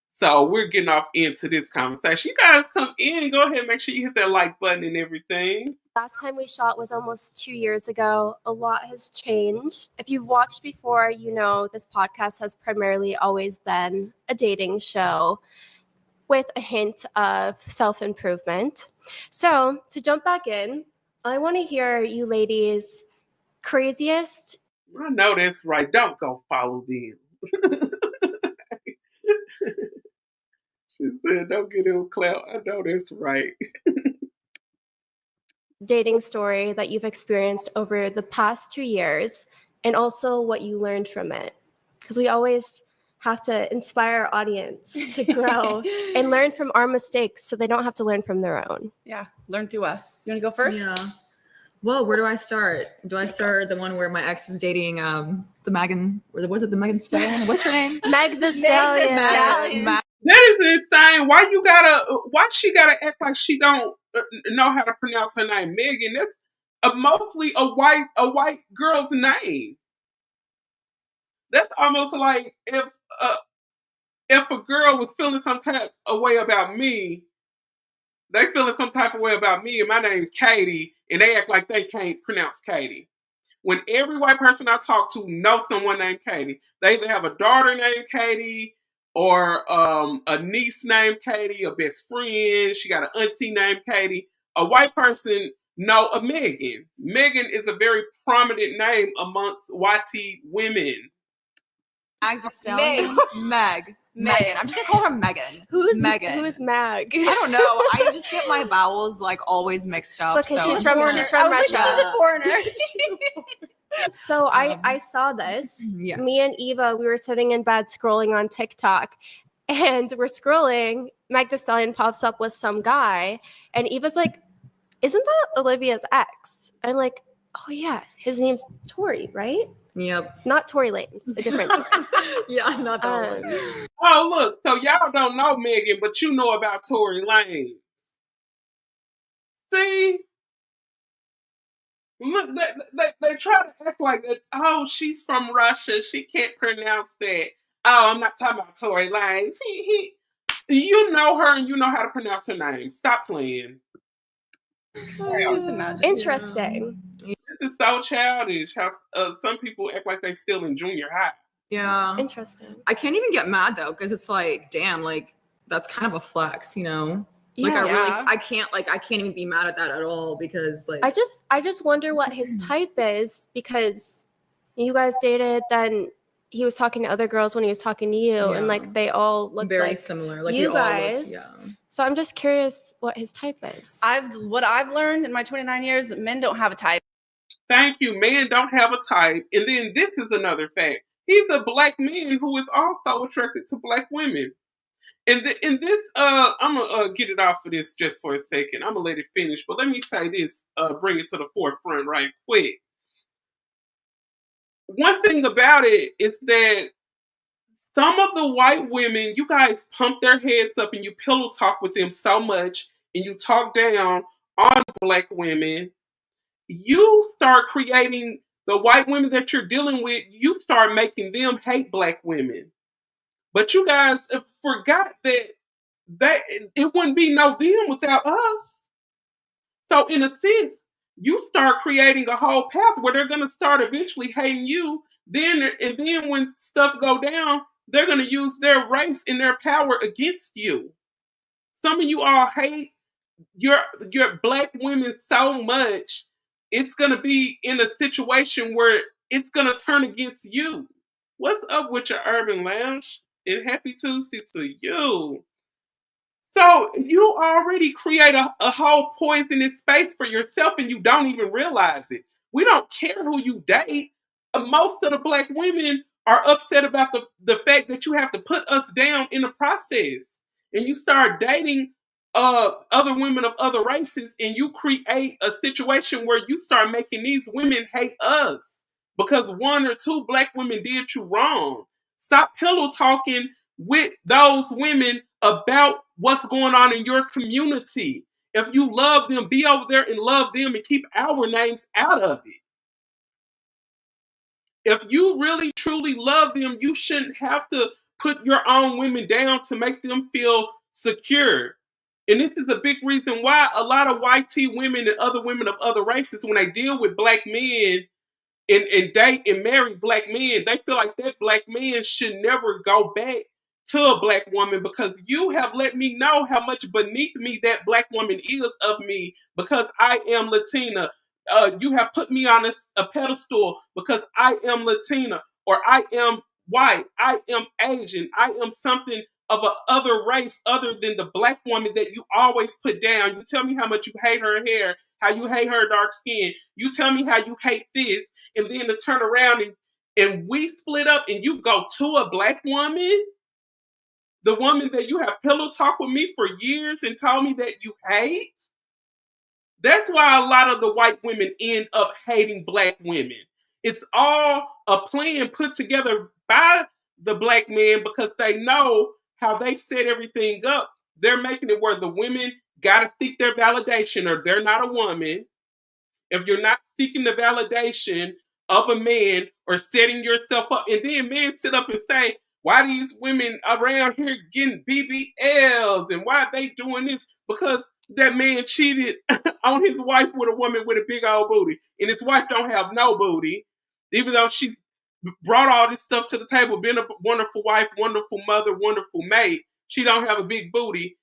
[SPEAKER 1] So we're getting off into this conversation. You guys come in. Go ahead. Make sure you hit that like button and everything.
[SPEAKER 12] Last time we shot was almost 2 years ago. A lot has changed. If you've watched before, you know this podcast has primarily always been a dating show. with a hint of self-improvement. So to jump back in, I want to hear you ladies' craziest.
[SPEAKER 1] I know that's right. Don't go follow them. She said, don't get him clout. I know that's right.
[SPEAKER 12] Dating story that you've experienced over the past 2 years, and also what you learned from it. Because we always have to inspire our audience to grow and learn from our mistakes so they don't have to learn from their own.
[SPEAKER 11] Yeah, learn through us. You want to go first?
[SPEAKER 10] Yeah. Well, where do I start? Do I start the one where my ex is dating the Megan, or was it the Megan Stallion? What's her name?
[SPEAKER 12] Meg the Stallion.
[SPEAKER 1] That is insane. Why she gotta act like she don't know how to pronounce her name? Megan, that's mostly a white girl's name. That's almost like if a girl was feeling some type of way about me, they feeling some type of way about me, and my name's Katie, and they act like they can't pronounce Katie. When every white person I talk to knows someone named Katie, they either have a daughter named Katie, or a niece named Katie, a best friend. She got an auntie named Katie. A white person know a Megan. Megan is a very prominent name amongst YT women.
[SPEAKER 10] Meg the Stallion. Meg. Megan. I'm just gonna call her Megan.
[SPEAKER 12] Who's
[SPEAKER 10] Megan?
[SPEAKER 12] Who's Meg?
[SPEAKER 10] I don't know. I just get my vowels like always mixed up.
[SPEAKER 12] It's okay.
[SPEAKER 10] So
[SPEAKER 12] She's from Russia.
[SPEAKER 11] She's a foreigner.
[SPEAKER 12] So I saw this.
[SPEAKER 10] Yes.
[SPEAKER 12] Me and Eva, we were sitting in bed scrolling on TikTok, and we're scrolling. Meg the Stallion pops up with some guy, and Eva's like, "Isn't that Olivia's ex?" And I'm like, "Oh yeah, his name's Tory, right?"
[SPEAKER 10] Yep.
[SPEAKER 12] Not Tory Lanez, a different Tory.
[SPEAKER 10] Yeah, not that one.
[SPEAKER 1] Oh, look, so y'all don't know Megan, but you know about Tory Lanez. See? Look, they try to act like that. Oh, she's from Russia. She can't pronounce that. Oh, I'm not talking about Tory Lanez. You know her and you know how to pronounce her name. Stop playing.
[SPEAKER 11] Just imagine.
[SPEAKER 12] Interesting.
[SPEAKER 1] This is so childish how some people act like they still in junior high.
[SPEAKER 10] Yeah.
[SPEAKER 12] Interesting.
[SPEAKER 10] I can't even get mad though, because it's like, damn, like that's kind of a flex, you know? Like
[SPEAKER 12] Yeah.
[SPEAKER 10] I can't even be mad at that at all, because like
[SPEAKER 12] I just wonder what his type is, because you guys dated, then he was talking to other girls when he was talking to you, and like they all look
[SPEAKER 10] very
[SPEAKER 12] like
[SPEAKER 10] similar. Like
[SPEAKER 12] you
[SPEAKER 10] we all
[SPEAKER 12] guys.
[SPEAKER 10] looked,
[SPEAKER 12] So I'm just curious what his type is.
[SPEAKER 11] What I've learned in my 29 years, men don't have a type.
[SPEAKER 1] Thank you. Men don't have a type. And then this is another fact. He's a black man who is also attracted to black women. And this, I'm gonna get it off of this just for a second. I'm gonna let it finish, but let me say this, bring it to the forefront right quick. One thing about it is that some of the white women, you guys pump their heads up and you pillow talk with them so much, and you talk down on black women. You start creating the white women that you're dealing with. You start making them hate black women. But you guys forgot that it wouldn't be no them without us. So in a sense, you start creating a whole path where they're gonna start eventually hating you. Then when stuff go down, they're gonna use their race and their power against you. Some of you all hate your black women so much, it's gonna be in a situation where it's gonna turn against you. What's up with your urban lounge? And happy Tuesday to you. So you already create a whole poisonous space for yourself and you don't even realize it. We don't care who you date. Most of the black women are upset about the fact that you have to put us down in the process. And you start dating other women of other races, and you create a situation where you start making these women hate us because one or two black women did you wrong. Stop pillow talking with those women about what's going on in your community. If you love them, be over there and love them and keep our names out of it. If you really truly love them, you shouldn't have to put your own women down to make them feel secure. And this is a big reason why a lot of YT women and other women of other races, when they deal with black men and date and marry black men, they feel like that black man should never go back to a black woman because you have let me know how much beneath me that black woman is of me because I am Latina. You have put me on a pedestal because I am Latina or I am white, I am Asian, I am something of a other race other than the black woman that you always put down. You tell me how much you hate her hair, how you hate her dark skin. You tell me how you hate this, and then to turn around and we split up and you go to a black woman, the woman that you have pillow talk with me for years and told me that you hate. That's why a lot of the white women end up hating black women. It's all a plan put together by the black man because they know how they set everything up. They're making it where the women got to seek their validation or they're not a woman. If you're not seeking the validation of a man or setting yourself up, and then men sit up and say, why these women around here getting BBLs and why they doing this? Because that man cheated on his wife with a woman with a big old booty, and his wife don't have no booty, even though she's brought all this stuff to the table, been a wonderful wife, wonderful mother, wonderful mate. She don't have a big booty.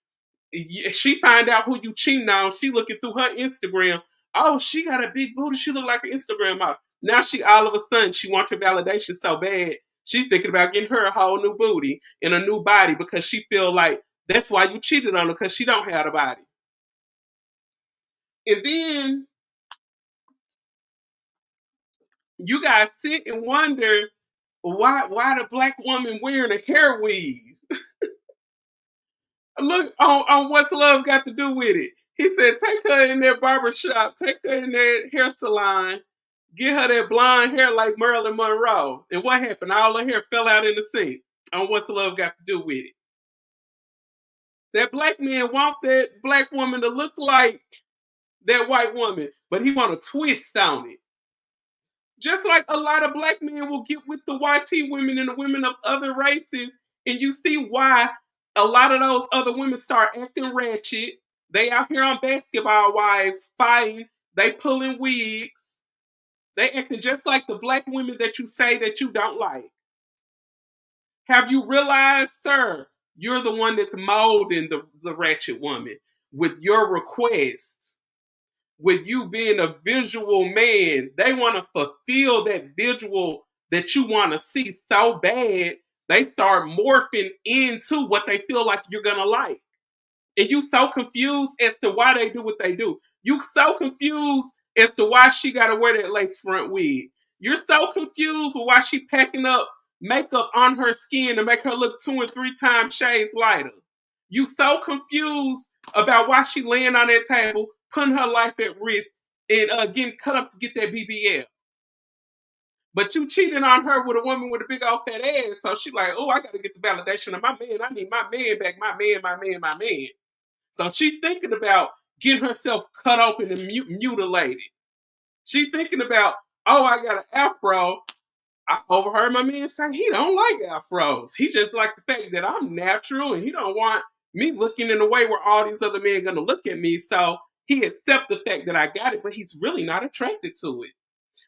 [SPEAKER 1] She find out who you cheating on. She looking through her Instagram. Oh, she got a big booty. She look like an Instagram model. Now she all of a sudden she wants her validation so bad. She's thinking about getting her a whole new booty and a new body because she feel like that's why you cheated on her because she don't have a body. And then you guys sit and wonder why the black woman wearing a hair weave. Look on what's love got to do with it. He said, take her in that barber shop, take her in that hair salon, get her that blonde hair like Marilyn Monroe. And what happened? All her hair fell out in the sink. On what's love got to do with it. That black man want that black woman to look like that white woman, but he want a twist on it. Just like a lot of black men will get with the YT women and the women of other races, and you see why a lot of those other women start acting ratchet. They out here on Basketball Wives fighting. They pulling wigs. They acting just like the black women that you say that you don't like. Have you realized, sir, you're the one that's molding the ratchet woman with your request? With you being a visual man, they want to fulfill that visual that you want to see so bad, they start morphing into what they feel like you're going to like. And you so confused as to why they do what they do. You so confused as to why she got to wear that lace front wig. You're so confused with why she packing up makeup on her skin to make her look 2 and 3 times shades lighter. You so confused about why she laying on that table, putting her life at risk, and getting cut up to get that BBL. But you cheating on her with a woman with a big old fat ass, so she like, oh, I got to get the validation of my man. I need my man back, my man. So she thinking about getting herself cut open and mutilated. She thinking about, oh, I got an afro. I overheard my man say he don't like afros. He just like the fact that I'm natural and he don't want me looking in a way where all these other men gonna look at me. So he accept the fact that I got it, but he's really not attracted to it.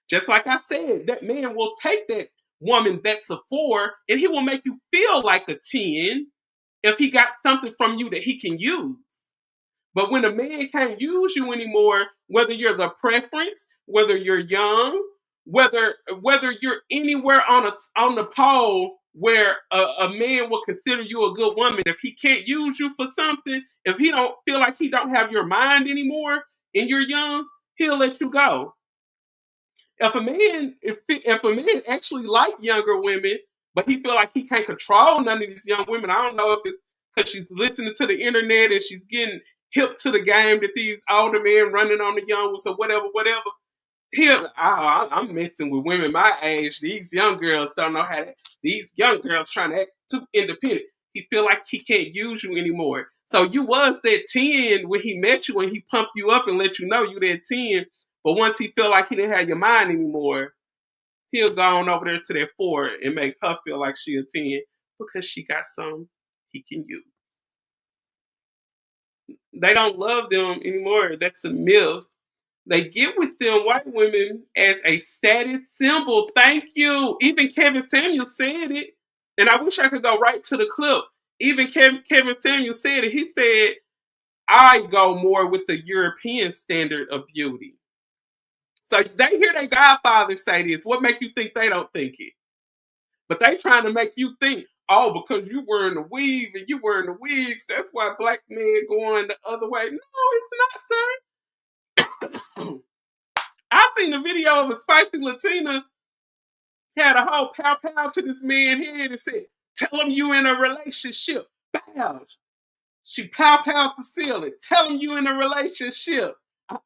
[SPEAKER 1] Just like I said, that man will take that woman that's a 4 and he will make you feel like a 10 if he got something from you that he can use. But when a man can't use you anymore, whether you're the preference, whether you're young, whether you're anywhere on the pole where a man will consider you a good woman, if he can't use you for something, if he don't feel like he don't have your mind anymore and you're young, he'll let you go. If a man actually like younger women, but he feel like he can't control none of these young women, I don't know if it's because she's listening to the internet and she's getting hip to the game that these older men running on the young ones or whatever. I'm messing with women my age. These young girls don't know how to. These young girls trying to act too independent. He feel like he can't use you anymore. So you was that 10 when he met you and he pumped you up and let you know you that 10. But once he feel like he didn't have your mind anymore, he'll go on over there to that 4 and make her feel like she a 10 because she got some he can use. They don't love them anymore. That's a myth. They get with them white women as a status symbol. Thank you. Even Kevin Samuels said it. And I wish I could go right to the clip. Even Kevin Samuels said it. He said, I go more with the European standard of beauty. So they hear their godfather say this. What make you think they don't think it? But they trying to make you think, oh, because you wearing the weave and you wearing the wigs, that's why black men going the other way. No, it's not, sir. I seen a video of a spicy Latina had a whole pow pow to this man's head and said, tell him you in a relationship. Bow. She pow pow the ceiling. Tell him you in a relationship. I'm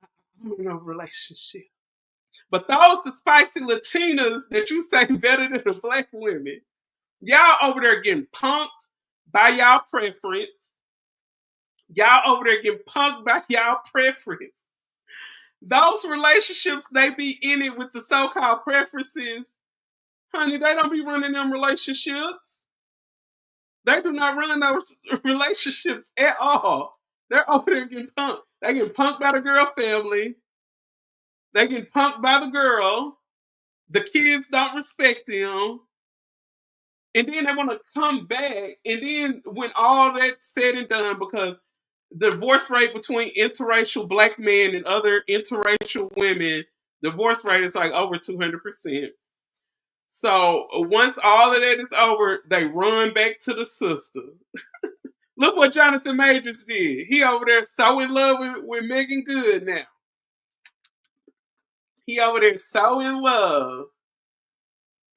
[SPEAKER 1] in a relationship. But those the spicy Latinas that you say better than the black women, y'all over there getting punked by y'all preference. Y'all over there getting punked by y'all preference. Those relationships, they be in it with the so-called preferences. Honey, they don't be running them relationships. They do not run those relationships at all. They're over there getting punked. They get punked by the girl family. They get punked by the girl. The kids don't respect them. And then they want to come back. And then when all that's said and done, because the divorce rate between interracial black men and other interracial women, divorce rate is like over 200%. So once all of that is over, they run back to the sister. Look what Jonathan Majors did. He over there so in love with Megan Good now. He over there so in love.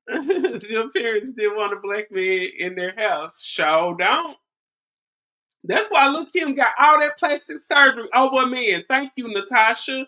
[SPEAKER 1] The parents didn't want a black man in their house. Sure don't. That's why Lil' Kim got all that plastic surgery over a man. Thank you, Natasha.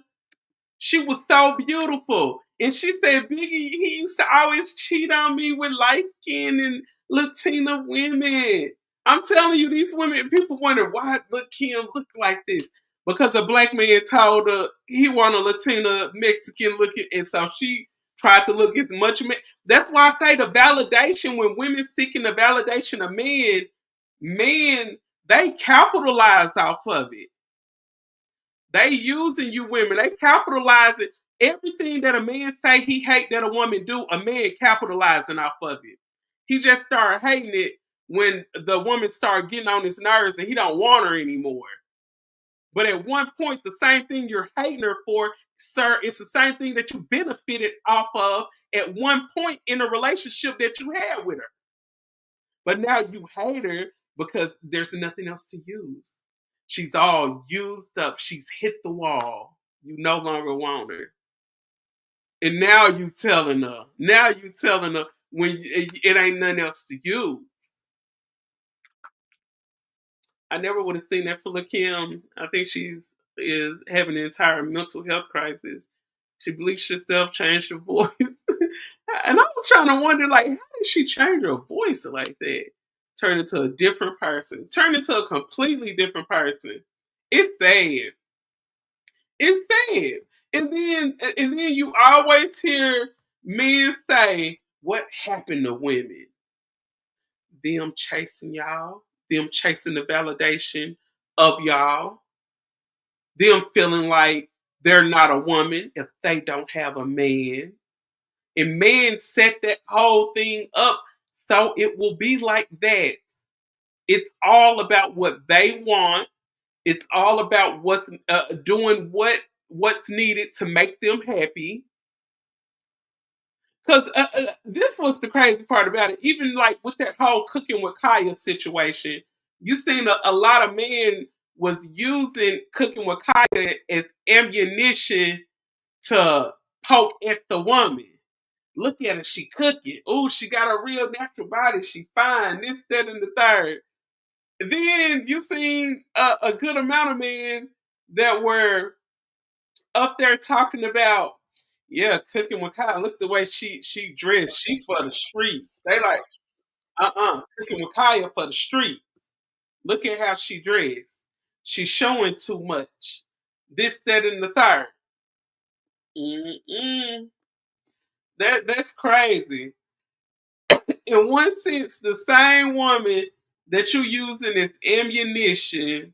[SPEAKER 1] She was so beautiful. And she said, Biggie, he used to always cheat on me with light skinned and Latina women. I'm telling you, these women, people wonder why Lil' Kim look like this. Because a black man told her he wanted a Latina Mexican looking, and so she tried to look as much man. That's why I say the validation, when women seeking the validation of men, they capitalize off of it. They using you women. They capitalizing everything that a man say he hate that a woman do. A man capitalizing off of it. He just started hating it when the woman started getting on his nerves and he don't want her anymore. But at one point, the same thing you're hating her for, sir, it's the same thing that you benefited off of at one point in a relationship that you had with her. But now you hate her because there's nothing else to use. She's all used up. She's hit the wall. You no longer want her. And now you telling her. Now you telling her when it ain't nothing else to use. I never would have seen that for Lil' Kim. I think is having an entire mental health crisis. She bleached herself, changed her voice. And I was trying to wonder, like, how did she change her voice like that? Turn into a different person. Turn into a completely different person. It's sad. It's sad. And then you always hear men say, what happened to women? Them chasing y'all, them chasing the validation of y'all, them feeling like they're not a woman if they don't have a man. And men set that whole thing up so it will be like that. It's all about what they want. It's all about what's doing what's needed to make them happy. Because this was the crazy part about it. Even like with that whole cooking with Kaya situation, you seen a lot of men was using cooking with Kaya as ammunition to poke at the woman. Look at her, she cooking. Oh, she got a real natural body. She fine. This, that, and the third. Then you seen a good amount of men that were up there talking about, yeah, cooking with Kyle. Look the way she dressed. She for the streets. They like, cooking with Kaya for the street. Look at how she dressed. She's showing too much. This, that, and the third. Mm-mm. That's crazy. In one sense, the same woman that you using as ammunition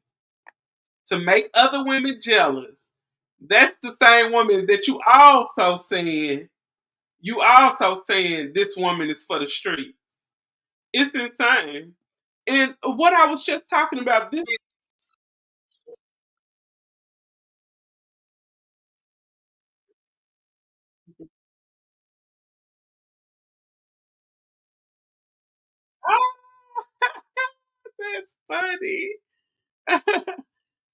[SPEAKER 1] to make other women jealous, that's the same woman that you also saying this woman is for the street. It's insane. And what I was just talking about this. Oh, that's funny.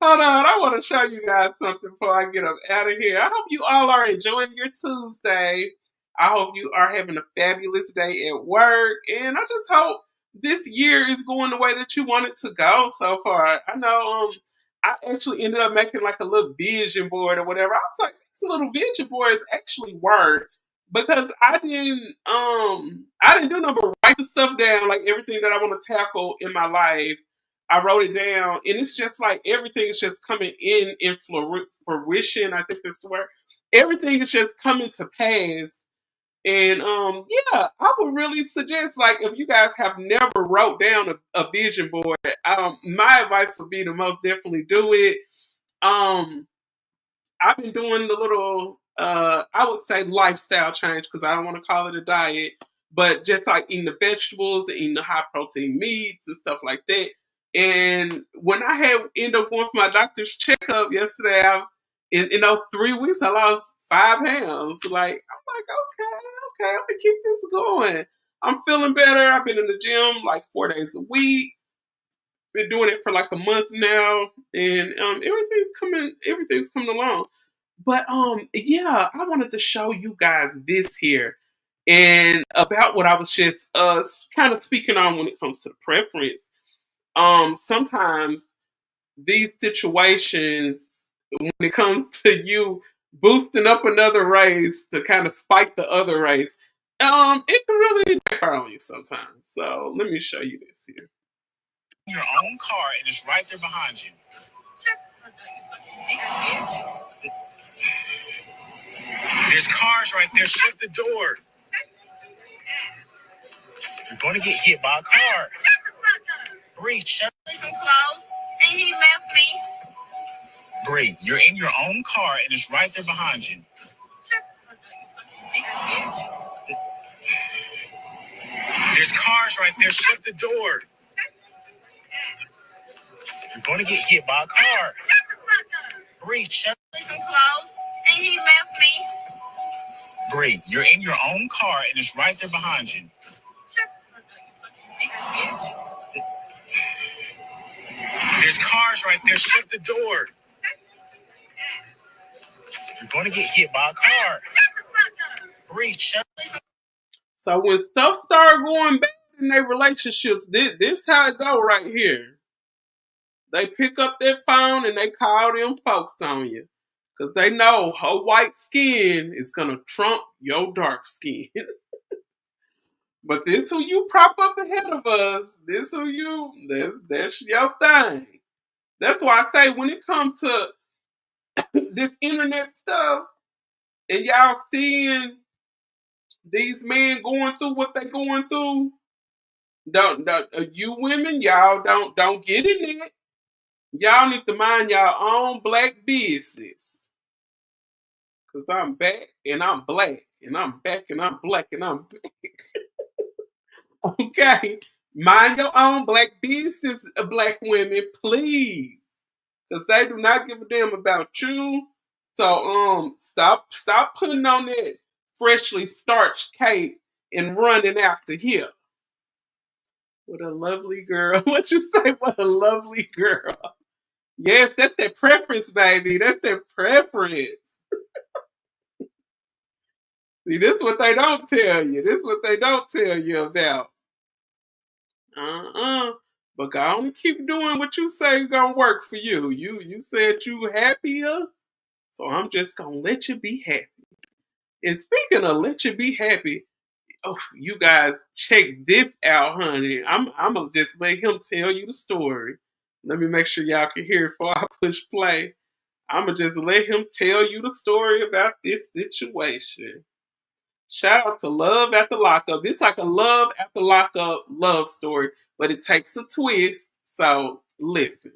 [SPEAKER 1] Hold on, I want to show you guys something before I get up out of here. I hope you all are enjoying your Tuesday. I hope you are having a fabulous day at work, and I just hope this year is going the way that you want it to go so far. I know I actually ended up making like a little vision board or whatever. I was like, this little vision board is actually work because I didn't do number write the stuff down like everything that I want to tackle in my life. I wrote it down, and it's just like everything is just coming in fruition. I think that's the word. Everything is just coming to pass, and yeah, I would really suggest like if you guys have never wrote down a vision board, my advice would be to most definitely do it. Um, I've been doing the little, I would say lifestyle change because I don't want to call it a diet, but just like eating the vegetables and eating the high protein meats and stuff like that. And when I had ended up going for my doctor's checkup yesterday, in those 3 weeks, I lost 5 pounds. Like I'm like, okay, I'm gonna keep this going. I'm feeling better. I've been in the gym like 4 days a week. Been doing it for like a month now, and everything's coming along. But yeah, I wanted to show you guys this here and about what I was just kind of speaking on when it comes to the preference. Sometimes these situations when it comes to you boosting up another race to kind of spike the other race, it can really backfire on you sometimes. So let me show you this here. Your own car and it's right there behind you. There's cars right there. Shut the door. You're going to get hit by a car. Bree, shut. Some clothes, and he left me. Bree, you're in your own car and it's right there behind you. There's cars right there. Shut the door. You're going to get hit by a car. Bree, shut. Some clothes, and he left me. Bree, you're in your own car and it's right there behind you. There's cars right there. Shut the door. You're going to get hit by a car. Bree, shut. So when stuff start going bad in their relationships, this how it go right here. They pick up their phone and they call them folks on you. Because they know her white skin is going to trump your dark skin. But this who you prop up ahead of us. That's your thing. That's why I say when it comes to this internet stuff and y'all seeing these men going through what they going through, don't you women, y'all don't get in it. Y'all need to mind your own black business. Cause I'm back and I'm black and I'm back and I'm black and I'm back. Okay. Mind your own black business, black women, please. Cause they do not give a damn about you. So stop putting on that freshly starched cape and running after him. What a lovely girl. What you say? What a lovely girl. Yes, that's their preference, baby. That's their preference. See, this is what they don't tell you. This is what they don't tell you about. But go on and keep doing what you say is gonna work for you. You said you happier, so I'm just gonna let you be happy. And speaking of let you be happy, oh, you guys check this out, honey. I'm gonna just let him tell you the story. Let me make sure y'all can hear it before I push play. I'm gonna just let him tell you the story about this situation. Shout out to Love at the Lockup. It's like a Love at the Lockup love story, but it takes a twist. So listen.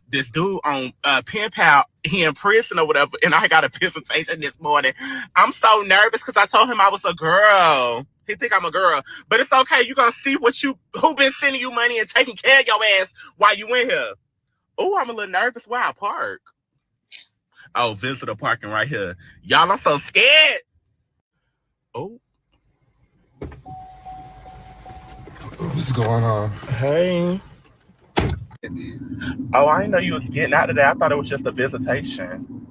[SPEAKER 13] This dude on Pen Pal, he in prison or whatever, and I got a visitation this morning. I'm so nervous because I told him I was a girl. He think I'm a girl, but it's okay. You gonna see who been sending you money and taking care of your ass while you in here. Oh, I'm a little nervous where I park. Oh, visitor parking right here. Y'all, I'm so scared. Oh.
[SPEAKER 14] What's going on?
[SPEAKER 13] Hey. Oh, I didn't know you was getting out of there. I thought it was just a visitation.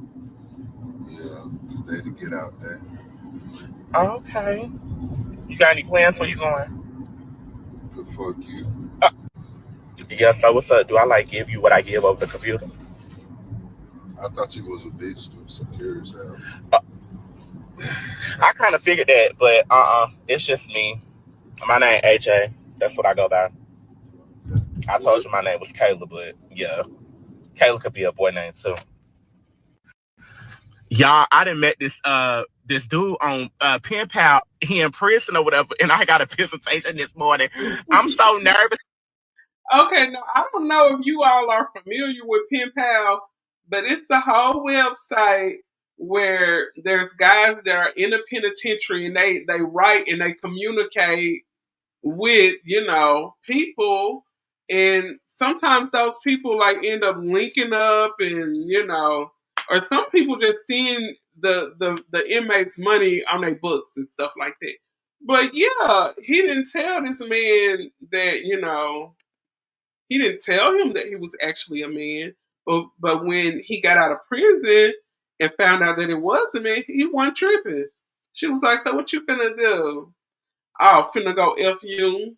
[SPEAKER 14] Yeah, today to get out there.
[SPEAKER 13] Oh, okay. You got any plans where you going?
[SPEAKER 14] To fuck you.
[SPEAKER 13] Yeah, so what's up? Do I give you what I give over the computer?
[SPEAKER 14] I thought you was a bitch, dude. So curious how.
[SPEAKER 13] I kind of figured that, but it's just me. My name AJ. That's what I go by. I told you my name was Kayla, but yeah, Kayla could be a boy name too. Y'all, I done met this dude on Pen Pal here in prison or whatever, and I got a visitation this morning. I'm so nervous.
[SPEAKER 1] Okay, now I don't know if you all are familiar with Pen Pal, but it's the whole website where there's guys that are in the penitentiary and they write and they communicate with people, and sometimes those people end up linking up, and or some people just seeing the inmates money on their books and stuff like that. But yeah, he didn't tell this man that he didn't tell him that he was actually a man. But when he got out of prison and found out that it was a man, he wasn't tripping. She was like, "So what you finna do?" "Oh, finna go F you."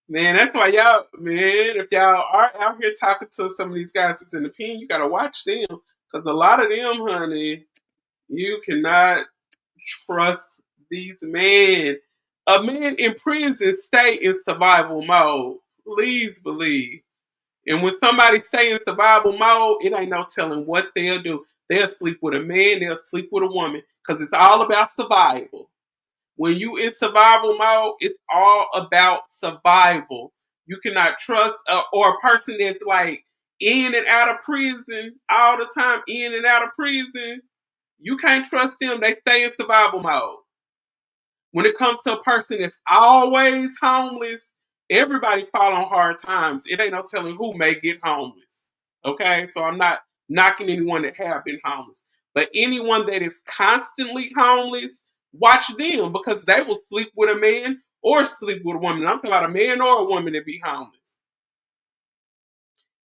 [SPEAKER 1] Man, that's why y'all, man, if y'all are out here talking to some of these guys that's in the pen, you gotta watch them. Because a lot of them, honey, you cannot trust these men. A man in prison stay in survival mode. Please believe. And when somebody stay in survival mode, it ain't no telling what they'll do. They'll sleep with a man, they'll sleep with a woman. Because it's all about survival. When you in survival mode, it's all about survival. You cannot trust or a person that's in and out of prison all the time, in and out of prison. You can't trust them. They stay in survival mode. When it comes to a person that's always homeless, everybody fall on hard times. It ain't no telling who may get homeless. Okay, so I'm not knocking anyone that have been homeless, but anyone that is constantly homeless, watch them because they will sleep with a man or sleep with a woman. I'm talking about a man or a woman that be homeless.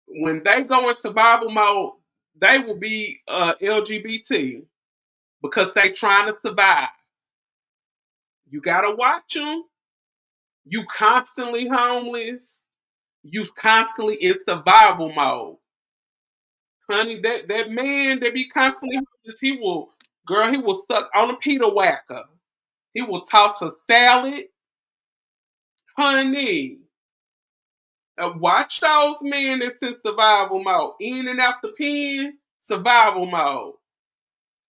[SPEAKER 1] When they go in survival mode, they will be LGBT because they trying to survive. You gotta watch them. You constantly homeless. You constantly in survival mode. Honey, that man that be constantly homeless, he will suck on a Peter whacker. He will toss a salad. Honey, watch those men that's in survival mode. In and out the pen, survival mode.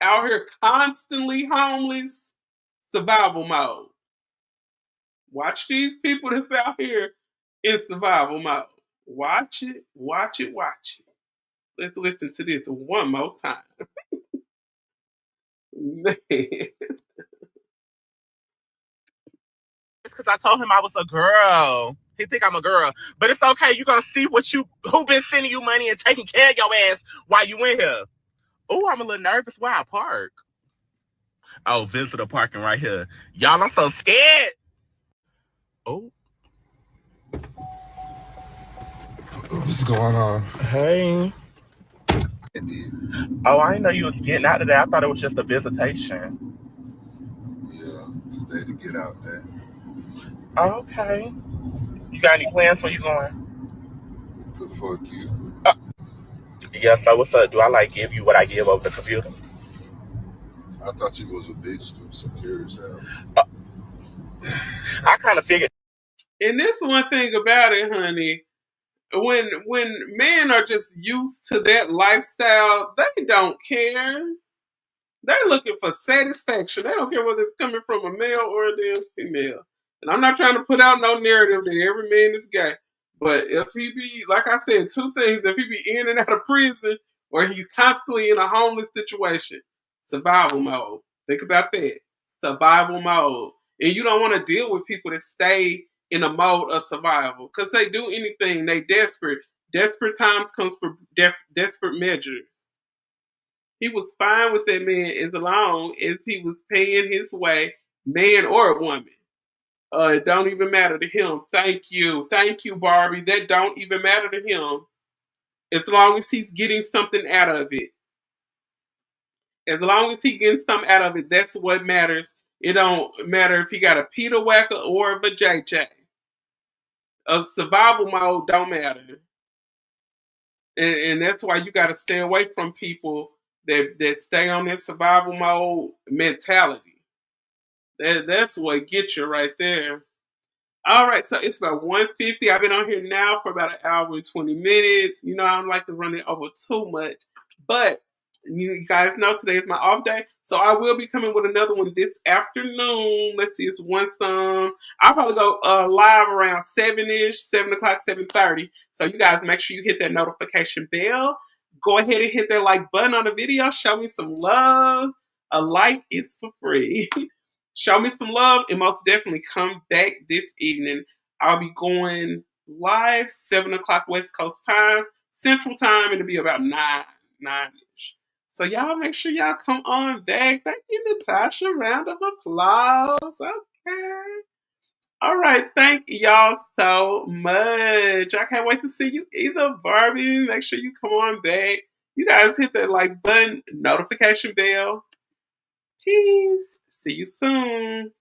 [SPEAKER 1] Out here constantly homeless, survival mode. Watch these people that's out here in survival mode. Watch it, watch it, watch it. Let's listen to this one more time. Man.
[SPEAKER 13] Because I told him I was a girl. He think I'm a girl, but it's okay. You gonna see who been sending you money and taking care of your ass while you in here. Oh, I'm a little nervous where I park. Oh, visitor parking right here. Y'all, I'm so scared. Oh.
[SPEAKER 14] What's going on?
[SPEAKER 13] Hey. Oh, I didn't know you was getting out of there. I thought it was just a visitation.
[SPEAKER 14] Yeah, today to get out there.
[SPEAKER 13] Oh, okay. You got any plans where you going?
[SPEAKER 14] To fuck you.
[SPEAKER 13] Yeah, so what's up? Do I give you what I give over the computer?
[SPEAKER 14] I thought you was a bitch, dude. So curious how.
[SPEAKER 13] I kind of figured.
[SPEAKER 1] And this one thing about it, honey, when men are just used to that lifestyle, they don't care. They're looking for satisfaction. They don't care whether it's coming from a male or a damn female. And I'm not trying to put out no narrative that every man is gay. But if he be, like I said, two things, if he be in and out of prison or he's constantly in a homeless situation, survival mode. Think about that. survival mode. And you don't want to deal with people that stay in a mode of survival because they do anything. They desperate. Desperate times comes for desperate measures. He was fine with that man as long as he was paying his way, man or woman. It don't even matter to him. Thank you, Barbie. That don't even matter to him. As long as he's getting something out of it. As long as he getting something out of it, that's what matters. It don't matter if he got a Peter Whacker or a JJ. A survival mode don't matter. And that's why you got to stay away from people that stay on their survival mode mentality. That's what gets you right there. All right, so it's about 1:50. I've been on here now for about an hour and 20 minutes. You know, I don't like to run it over too much. But you guys know today is my off day. So I will be coming with another one this afternoon. Let's see, it's one some. I'll probably go live around 7-ish, 7 o'clock, 7:30. So you guys make sure you hit that notification bell. Go ahead and hit that like button on the video. Show me some love. A like is for free. Show me some love and most definitely come back this evening. I'll be going live 7 o'clock West Coast time, Central time. It'll be about 9-ish. So y'all make sure y'all come on back. Thank you, Natasha. Round of applause. Okay. All right. Thank y'all so much. I can't wait to see you either, Barbie. Make sure you come on back. You guys hit that like button, notification bell. Peace. See you soon.